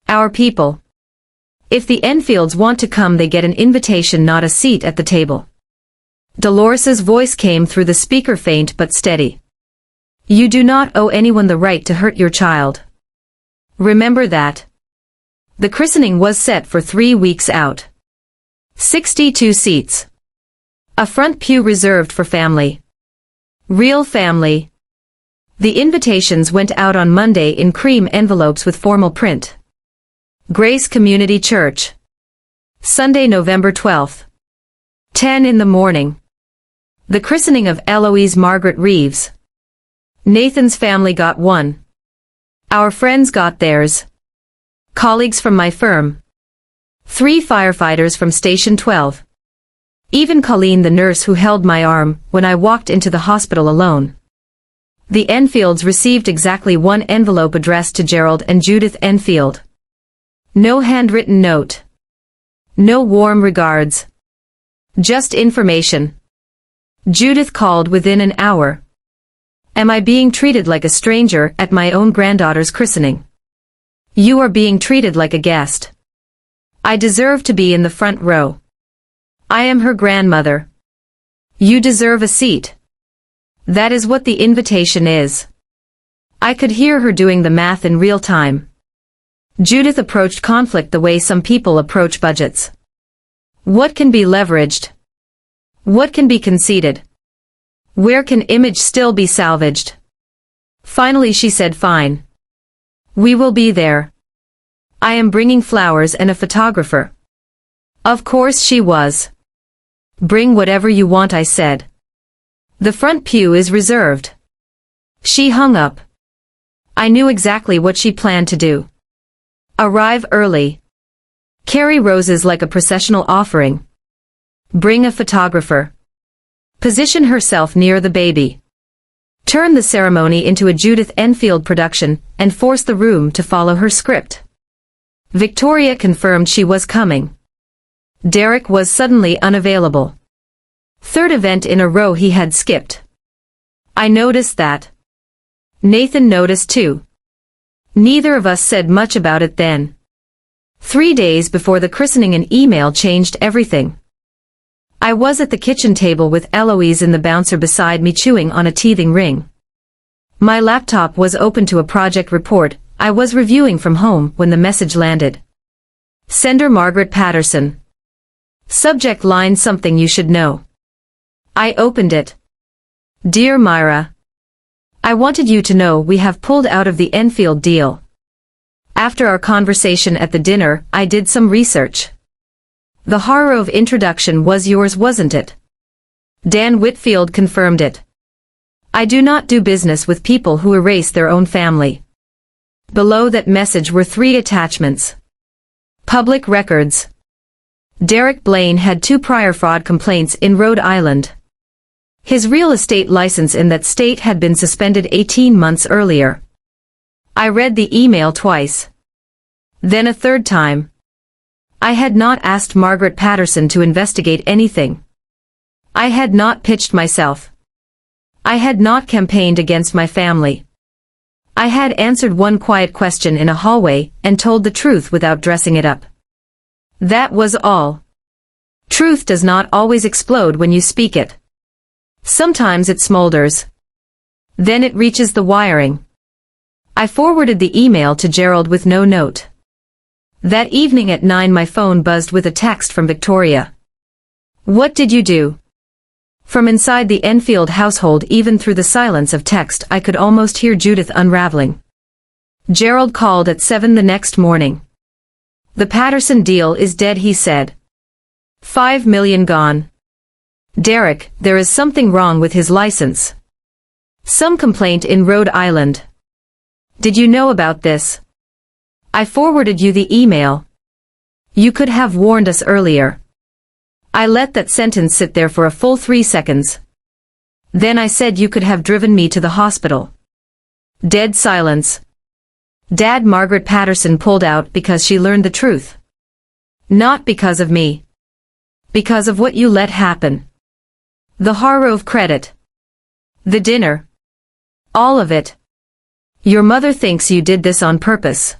Our people. If the Enfields want to come they get an invitation, not a seat at the table. Dolores's voice came through the speaker, faint but steady. You do not owe anyone the right to hurt your child. Remember that. The christening was set for 3 weeks out. 62 seats. A front pew reserved for family. Real family. The invitations went out on Monday in cream envelopes with formal print. Grace Community Church. Sunday, November 12th. 10 in the morning. The christening of Eloise Margaret Reeves. Nathan's family got one. Our friends got theirs. Colleagues from my firm. 3 firefighters from Station 12. Even Colleen, the nurse who held my arm when I walked into the hospital alone. The Enfields received exactly 1 envelope addressed to Gerald and Judith Enfield. No handwritten note. No warm regards. Just information. Judith called within an hour. Am I being treated like a stranger at my own granddaughter's christening? You are being treated like a guest. I deserve to be in the front row. I am her grandmother. You deserve a seat. That is what the invitation is. I could hear her doing the math in real time. Judith approached conflict the way some people approach budgets. What can be leveraged? What can be conceded? Where can image still be salvaged? Finally she said, fine. We will be there. I am bringing flowers and a photographer. Of course she was. Bring whatever you want, I said. The front pew is reserved. She hung up. I knew exactly what she planned to do. Arrive early. Carry roses like a processional offering. Bring a photographer. Position herself near the baby. Turn the ceremony into a Judith Enfield production and force the room to follow her script. Victoria confirmed she was coming. Derek was suddenly unavailable. 3rd event in a row he had skipped. I noticed that. Nathan noticed too. Neither of us said much about it then. 3 days before the christening an email changed everything. I was at the kitchen table with Eloise in the bouncer beside me chewing on a teething ring. My laptop was open to a project report I was reviewing from home when the message landed. Sender Margaret Patterson. Subject line, something you should know. I opened it. Dear Myra. I wanted you to know we have pulled out of the Enfield deal. After our conversation at the dinner, I did some research. The horror of introduction was yours, wasn't it? Dan Whitfield confirmed it. I do not do business with people who erase their own family. Below that message were 3 attachments. Public records. Derek Blaine had 2 prior fraud complaints in Rhode Island. His real estate license in that state had been suspended 18 months earlier. I read the email twice. Then a third time. I had not asked Margaret Patterson to investigate anything. I had not pitched myself. I had not campaigned against my family. I had answered one quiet question in a hallway and told the truth without dressing it up. That was all. Truth does not always explode when you speak it. Sometimes it smolders. Then it reaches the wiring. I forwarded the email to Gerald with no note. That evening at 9 my phone buzzed with a text from Victoria. What did you do? From inside the Enfield household, even through the silence of text, I could almost hear Judith unraveling. Gerald called at 7 the next morning. The Patterson deal is dead, he said. $5 million gone. Derek, there is something wrong with his license. Some complaint in Rhode Island. Did you know about this? I forwarded you the email. You could have warned us earlier. I let that sentence sit there for a full 3 seconds. Then I said you could have driven me to the hospital. Dead silence. Dad, Margaret Patterson pulled out because she learned the truth. Not because of me. Because of what you let happen. The horror of credit. The dinner. All of it. Your mother thinks you did this on purpose.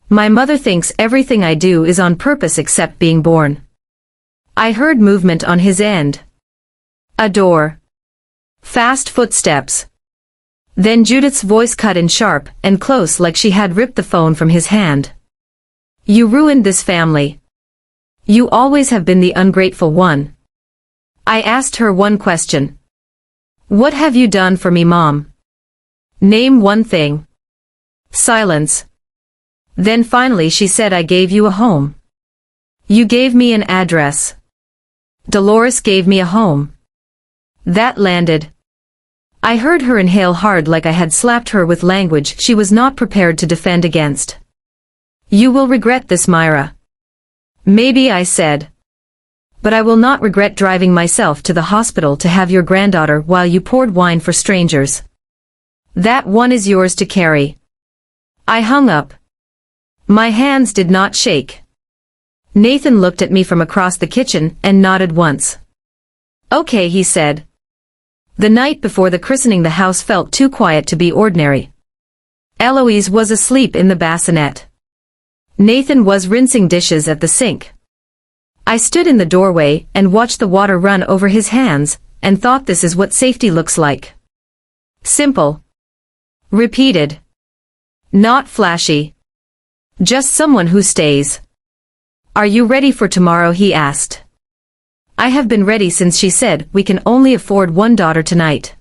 My mother thinks everything I do is on purpose except being born. I heard movement on his end. A door. Fast footsteps. Then Judith's voice cut in sharp and close, like she had ripped the phone from his hand. You ruined this family. You always have been the ungrateful one. I asked her one question. What have you done for me, Mom? Name one thing. Silence. Then finally she said, I gave you a home. You gave me an address. Dolores gave me a home. That landed. I heard her inhale hard, like I had slapped her with language she was not prepared to defend against. You will regret this, Myra. Maybe, I said. But I will not regret driving myself to the hospital to have your granddaughter while you poured wine for strangers. That one is yours to carry. I hung up. My hands did not shake. Nathan looked at me from across the kitchen and nodded once. Okay, he said. The night before the christening the house felt too quiet to be ordinary. Eloise was asleep in the bassinet. Nathan was rinsing dishes at the sink. I stood in the doorway and watched the water run over his hands, and thought, this is what safety looks like. Simple. Repeated. Not flashy. Just someone who stays. Are you ready for tomorrow? He asked. I have been ready since she said we can only afford one daughter tonight.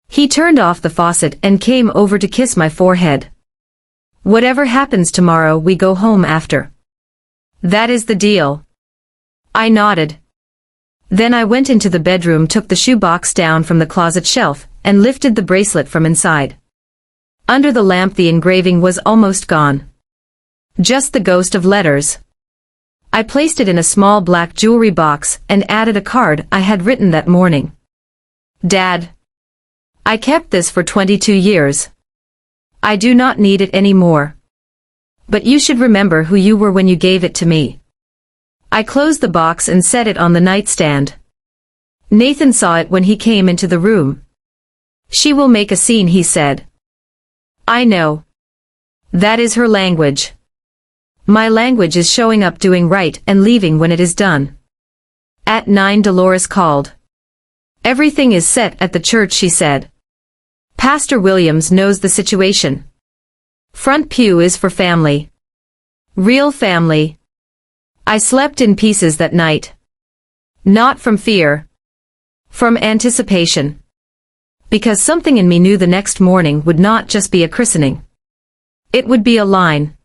He turned off the faucet and came over to kiss my forehead. Whatever happens tomorrow, we go home after. That is the deal. I nodded. Then I went into the bedroom, took the shoebox down from the closet shelf, and lifted the bracelet from inside. Under the lamp the engraving was almost gone. Just the ghost of letters. I placed it in a small black jewelry box and added a card I had written that morning. Dad. I kept this for 22 years. I do not need it anymore. But you should remember who you were when you gave it to me. I closed the box and set it on the nightstand. Nathan saw it when he came into the room. She will make a scene, he said. I know. That is her language. My language is showing up, doing right, and leaving when it is done. At 9 Dolores called. Everything is set at the church, she said. Pastor Williams knows the situation. Front pew is for family. Real family. I slept in pieces that night. Not from fear. From anticipation. Because something in me knew the next morning would not just be a christening. It would be a line.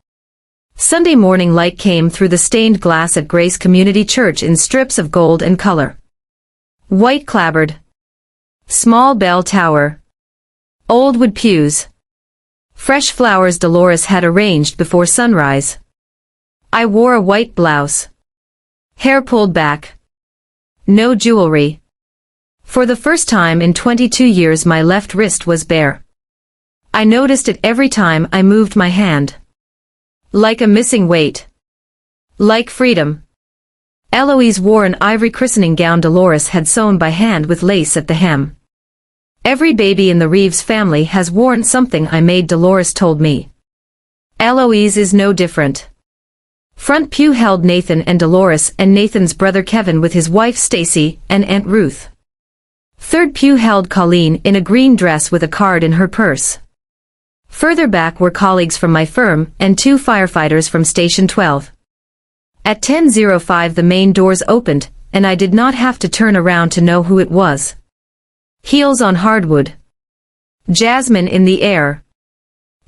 Sunday morning light came through the stained glass at Grace Community Church in strips of gold and color. White clapboard. Small bell tower. Old wood pews. Fresh flowers Dolores had arranged before sunrise. I wore a white blouse. Hair pulled back. No jewelry. For the first time in 22 years my left wrist was bare. I noticed it every time I moved my hand. Like a missing weight. Like freedom. Eloise wore an ivory christening gown Dolores had sewn by hand with lace at the hem. Every baby in the Reeves family has worn something I made, Dolores told me. Eloise is no different. Front pew held Nathan and Dolores and Nathan's brother Kevin with his wife Stacy and Aunt Ruth. Third pew held Colleen in a green dress with a card in her purse. Further back were colleagues from my firm and 2 firefighters from Station 12. At 10:05 the main doors opened, and I did not have to turn around to know who it was. Heels on hardwood. Jasmine in the air.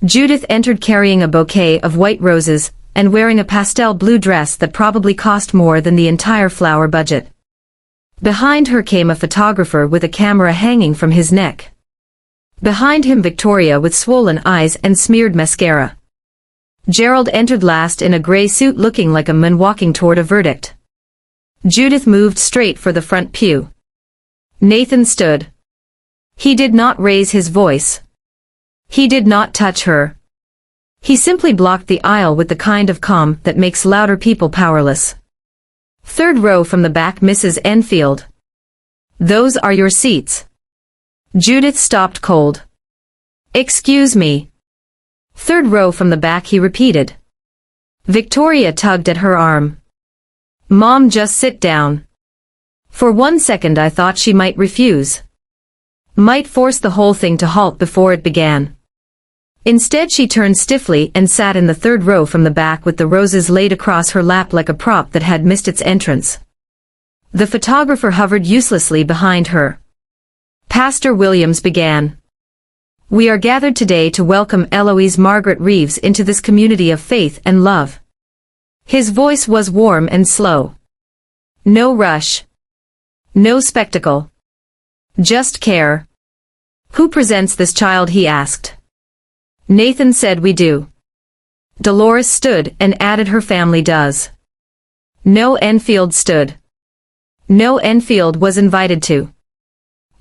Judith entered carrying a bouquet of white roses, and wearing a pastel blue dress that probably cost more than the entire flower budget. Behind her came a photographer with a camera hanging from his neck. Behind him Victoria with swollen eyes and smeared mascara. Gerald entered last in a gray suit looking like a man walking toward a verdict. Judith moved straight for the front pew. Nathan stood. He did not raise his voice. He did not touch her. He simply blocked the aisle with the kind of calm that makes louder people powerless. Third row from the back, Mrs. Enfield. Those are your seats. Judith stopped cold. Excuse me. Third row from the back, he repeated. Victoria tugged at her arm. Mom, just sit down. For 1 second I thought she might refuse. Might force the whole thing to halt before it began. Instead she turned stiffly and sat in the third row from the back with the roses laid across her lap like a prop that had missed its entrance. The photographer hovered uselessly behind her. Pastor Williams began. We are gathered today to welcome Eloise Margaret Reeves into this community of faith and love. His voice was warm and slow. No rush. No spectacle. Just care. Who presents this child, he asked. Nathan said we do. Dolores stood and added her family does. No, Enfield stood. No, Enfield was invited to.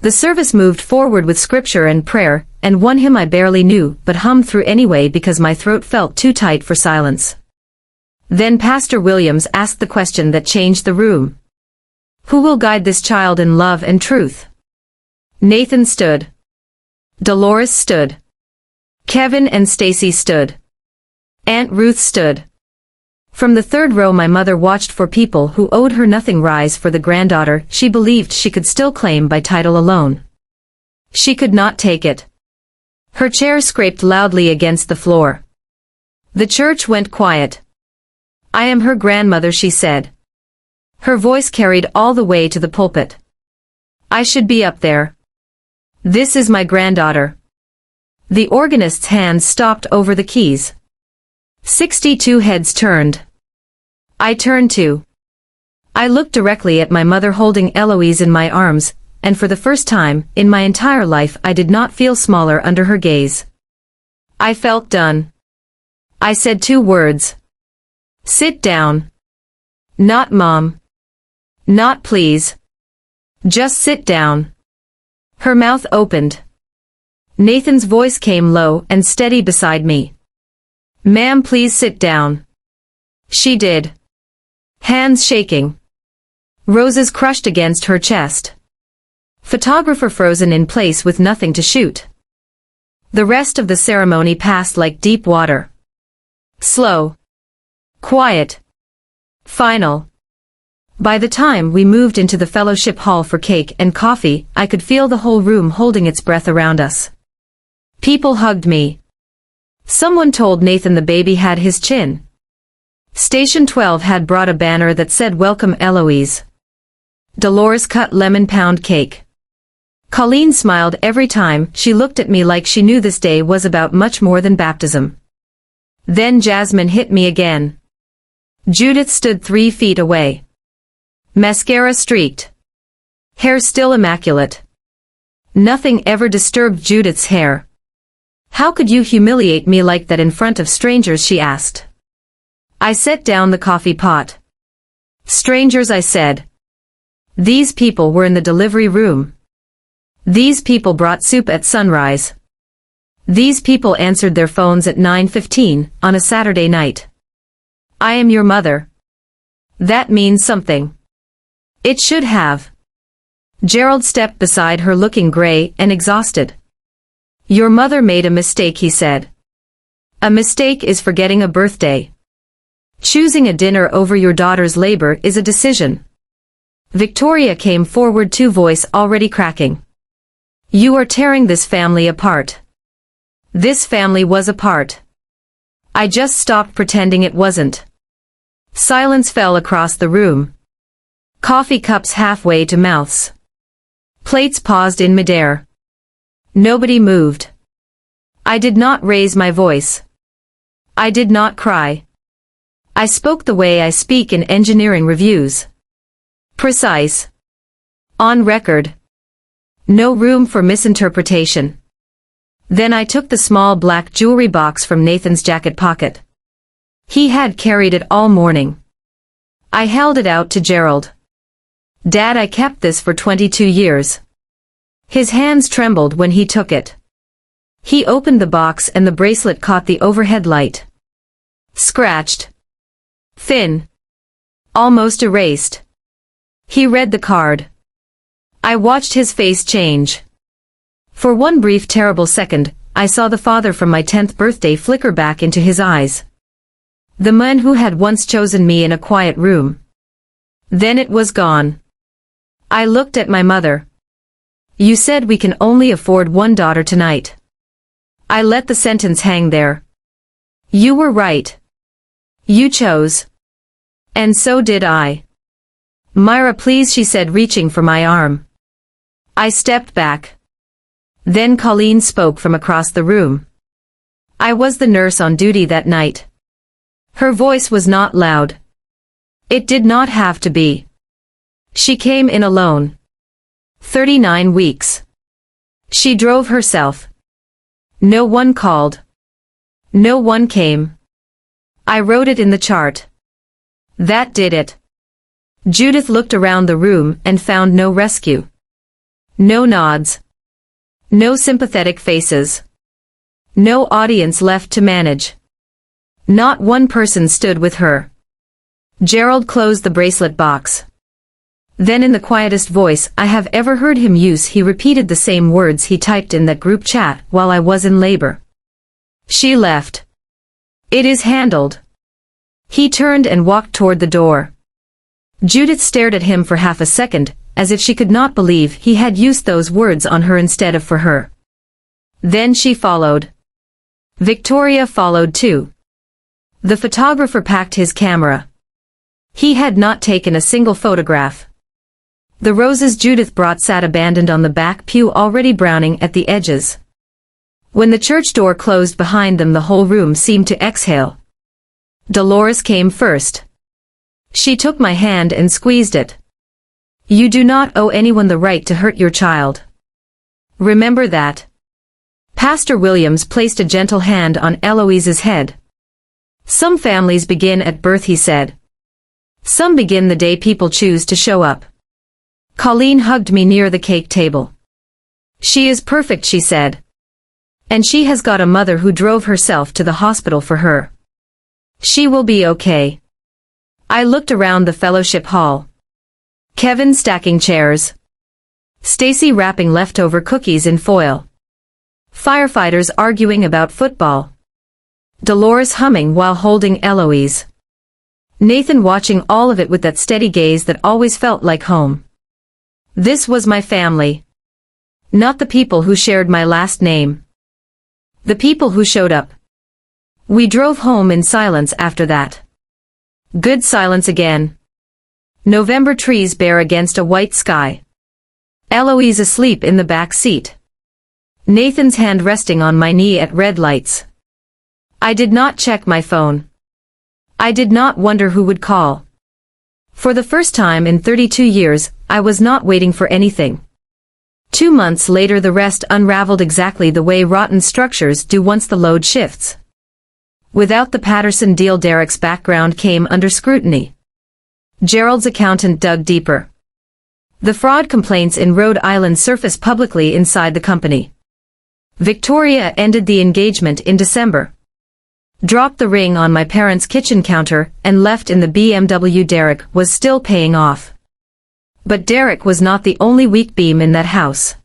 The service moved forward with scripture and prayer, and one hymn I barely knew but hummed through anyway because my throat felt too tight for silence. Then Pastor Williams asked the question that changed the room. Who will guide this child in love and truth? Nathan stood. Dolores stood. Kevin and Stacy stood. Aunt Ruth stood. From the third row my mother watched for people who owed her nothing rise for the granddaughter she believed she could still claim by title alone. She could not take it. Her chair scraped loudly against the floor. The church went quiet. I am her grandmother, she said. Her voice carried all the way to the pulpit. I should be up there. This is my granddaughter. The organist's hands stopped over the keys. 62 heads turned. I turned too. I looked directly at my mother holding Eloise in my arms, and for the first time in my entire life I did not feel smaller under her gaze. I felt done. I said 2 words. Sit down. Not mom. Not please. Just sit down. Her mouth opened. Nathan's voice came low and steady beside me. Ma'am, please sit down. She did. Hands shaking. Roses crushed against her chest. Photographer frozen in place with nothing to shoot. The rest of the ceremony passed like deep water. Slow. Quiet. Final. By the time we moved into the fellowship hall for cake and coffee, I could feel the whole room holding its breath around us. People hugged me. Someone told Nathan the baby had his chin. Station 12 had brought a banner that said Welcome Eloise. Dolores cut lemon pound cake. Colleen smiled every time she looked at me like she knew this day was about much more than baptism. Then Jasmine hit me again. Judith stood 3 feet away. Mascara streaked. Hair still immaculate. Nothing ever disturbed Judith's hair. How could you humiliate me like that in front of strangers, she asked. I set down the coffee pot. Strangers, I said. These people were in the delivery room. These people brought soup at sunrise. These people answered their phones at 9:15 on a Saturday night. I am your mother. That means something. It should have. Gerald stepped beside her looking gray and exhausted. Your mother made a mistake, he said. A mistake is forgetting a birthday. Choosing a dinner over your daughter's labor is a decision. Victoria came forward, too, voice already cracking. You are tearing this family apart. This family was apart. I just stopped pretending it wasn't. Silence fell across the room. Coffee cups halfway to mouths. Plates paused in midair. Nobody moved. I did not raise my voice. I did not cry. I spoke the way I speak in engineering reviews. Precise. On record. No room for misinterpretation. Then I took the small black jewelry box from Nathan's jacket pocket. He had carried it all morning. I held it out to Gerald. Dad, I kept this for 22 years. His hands trembled when he took it. He opened the box and the bracelet caught the overhead light. Scratched. Thin. Almost erased. He read the card. I watched his face change. For one brief terrible second, I saw the father from my 10th birthday flicker back into his eyes. The man who had once chosen me in a quiet room. Then it was gone. I looked at my mother. You said we can only afford one daughter tonight. I let the sentence hang there. You were right. You chose. And so did I. Myra, please, she said, reaching for my arm. I stepped back. Then Colleen spoke from across the room. I was the nurse on duty that night. Her voice was not loud. It did not have to be. She came in alone. 39 weeks. She drove herself. No one called. No one came. I wrote it in the chart. That did it. Judith looked around the room and found no rescue. No nods. No sympathetic faces. No audience left to manage. Not one person stood with her. Gerald closed the bracelet box. Then, in the quietest voice I have ever heard him use, he repeated the same words he typed in that group chat while I was in labor. She left. It is handled. He turned and walked toward the door. Judith stared at him for half a second, as if she could not believe he had used those words on her instead of for her. Then she followed. Victoria followed too. The photographer packed his camera. He had not taken a single photograph. The roses Judith brought sat abandoned on the back pew, already browning at the edges. When the church door closed behind them, the whole room seemed to exhale. Dolores came first. She took my hand and squeezed it. You do not owe anyone the right to hurt your child. Remember that. Pastor Williams placed a gentle hand on Eloise's head. Some families begin at birth, he said. Some begin the day people choose to show up. Colleen hugged me near the cake table. She is perfect, she said. And she has got a mother who drove herself to the hospital for her. She will be okay. I looked around the fellowship hall. Kevin stacking chairs. Stacy wrapping leftover cookies in foil. Firefighters arguing about football. Dolores humming while holding Eloise. Nathan watching all of it with that steady gaze that always felt like home. This was my family. Not the people who shared my last name. The people who showed up. We drove home in silence after that. Good silence again. November trees bare against a white sky. Eloise asleep in the back seat. Nathan's hand resting on my knee at red lights. I did not check my phone. I did not wonder who would call. For the first time in 32 years, I was not waiting for anything. 2 months later the rest unraveled exactly the way rotten structures do once the load shifts. Without the Patterson deal, Derek's background came under scrutiny. Gerald's accountant dug deeper. The fraud complaints in Rhode Island surfaced publicly inside the company. Victoria ended the engagement in December, dropped the ring on my parents' kitchen counter, and left in the BMW Derek was still paying off. But Derek was not the only weak beam in that house.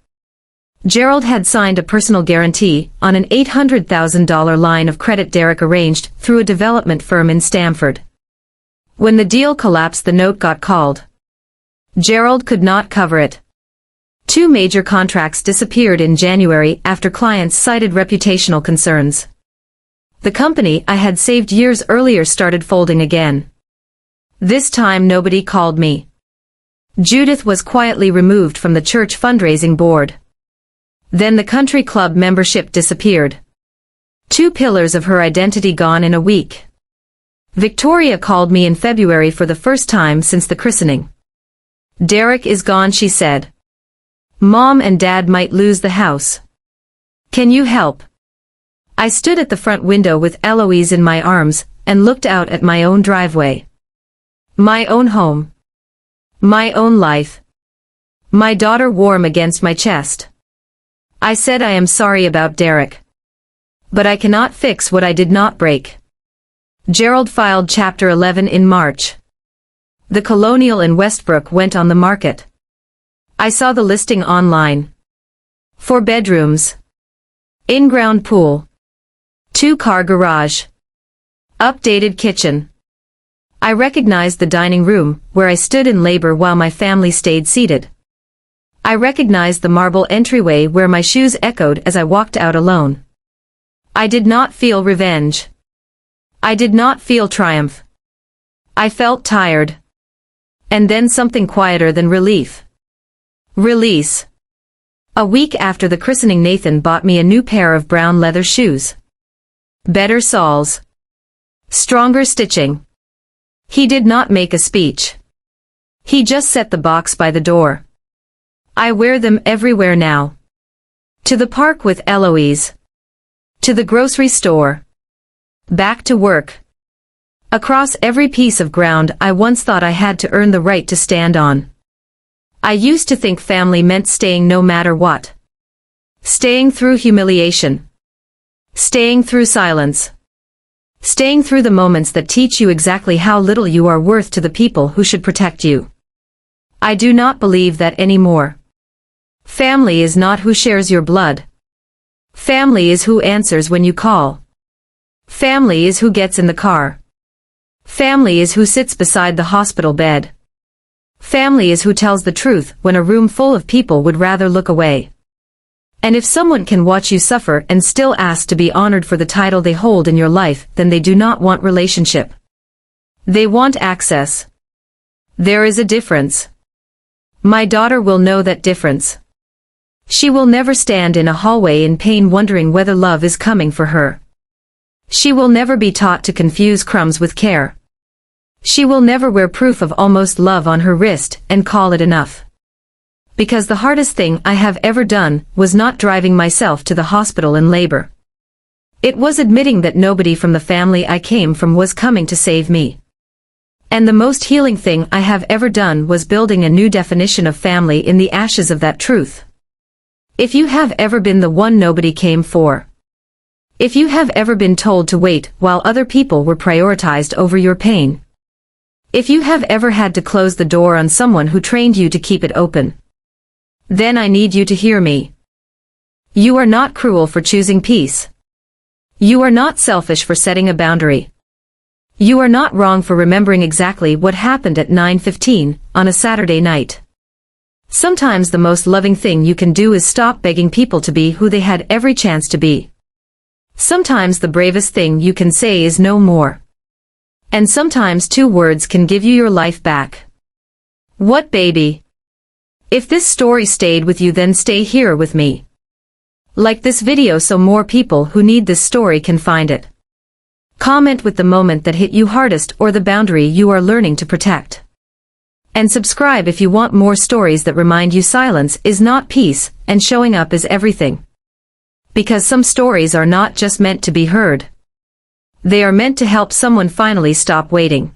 Gerald had signed a personal guarantee on an $800,000 line of credit Derek arranged through a development firm in Stamford. When the deal collapsed, the note got called. Gerald could not cover it. 2 major contracts disappeared in January after clients cited reputational concerns. The company I had saved years earlier started folding again. This time nobody called me. Judith was quietly removed from the church fundraising board. Then the country club membership disappeared. 2 pillars of her identity gone in a week. Victoria called me in February for the first time since the christening. Derek is gone, she said. Mom and Dad might lose the house. Can you help? I stood at the front window with Eloise in my arms and looked out at my own driveway. My own home. My own life. My daughter warm against my chest. I said, I am sorry about Derek. But I cannot fix what I did not break. Gerald filed Chapter 11 in March. The Colonial in Westbrook went on the market. I saw the listing online. 4 bedrooms. In-ground pool. 2-car garage. Updated kitchen. I recognized the dining room, where I stood in labor while my family stayed seated. I recognized the marble entryway where my shoes echoed as I walked out alone. I did not feel revenge. I did not feel triumph. I felt tired. And then something quieter than relief. Release. A week after the christening, Nathan bought me a new pair of brown leather shoes. Better soles. Stronger stitching. He did not make a speech. He just set the box by the door. I wear them everywhere now. To the park with Eloise. To the grocery store. Back to work. Across every piece of ground I once thought I had to earn the right to stand on. I used to think family meant staying no matter what. Staying through humiliation. Staying through silence. Staying through the moments that teach you exactly how little you are worth to the people who should protect you. I do not believe that anymore. Family is not who shares your blood. Family is who answers when you call. Family is who gets in the car. Family is who sits beside the hospital bed. Family is who tells the truth when a room full of people would rather look away. And if someone can watch you suffer and still ask to be honored for the title they hold in your life, then they do not want relationship. They want access. There is a difference. My daughter will know that difference. She will never stand in a hallway in pain wondering whether love is coming for her. She will never be taught to confuse crumbs with care. She will never wear proof of almost love on her wrist and call it enough. Because the hardest thing I have ever done was not driving myself to the hospital in labor. It was admitting that nobody from the family I came from was coming to save me. And the most healing thing I have ever done was building a new definition of family in the ashes of that truth. If you have ever been the one nobody came for. If you have ever been told to wait while other people were prioritized over your pain. If you have ever had to close the door on someone who trained you to keep it open. Then I need you to hear me. You are not cruel for choosing peace. You are not selfish for setting a boundary. You are not wrong for remembering exactly what happened at 9:15 on a Saturday night. Sometimes the most loving thing you can do is stop begging people to be who they had every chance to be. Sometimes the bravest thing you can say is no more. And sometimes 2 words can give you your life back. What, baby? If this story stayed with you, then stay here with me. Like this video so more people who need this story can find it. Comment with the moment that hit you hardest or the boundary you are learning to protect. And subscribe if you want more stories that remind you silence is not peace and showing up is everything. Because some stories are not just meant to be heard. They are meant to help someone finally stop waiting.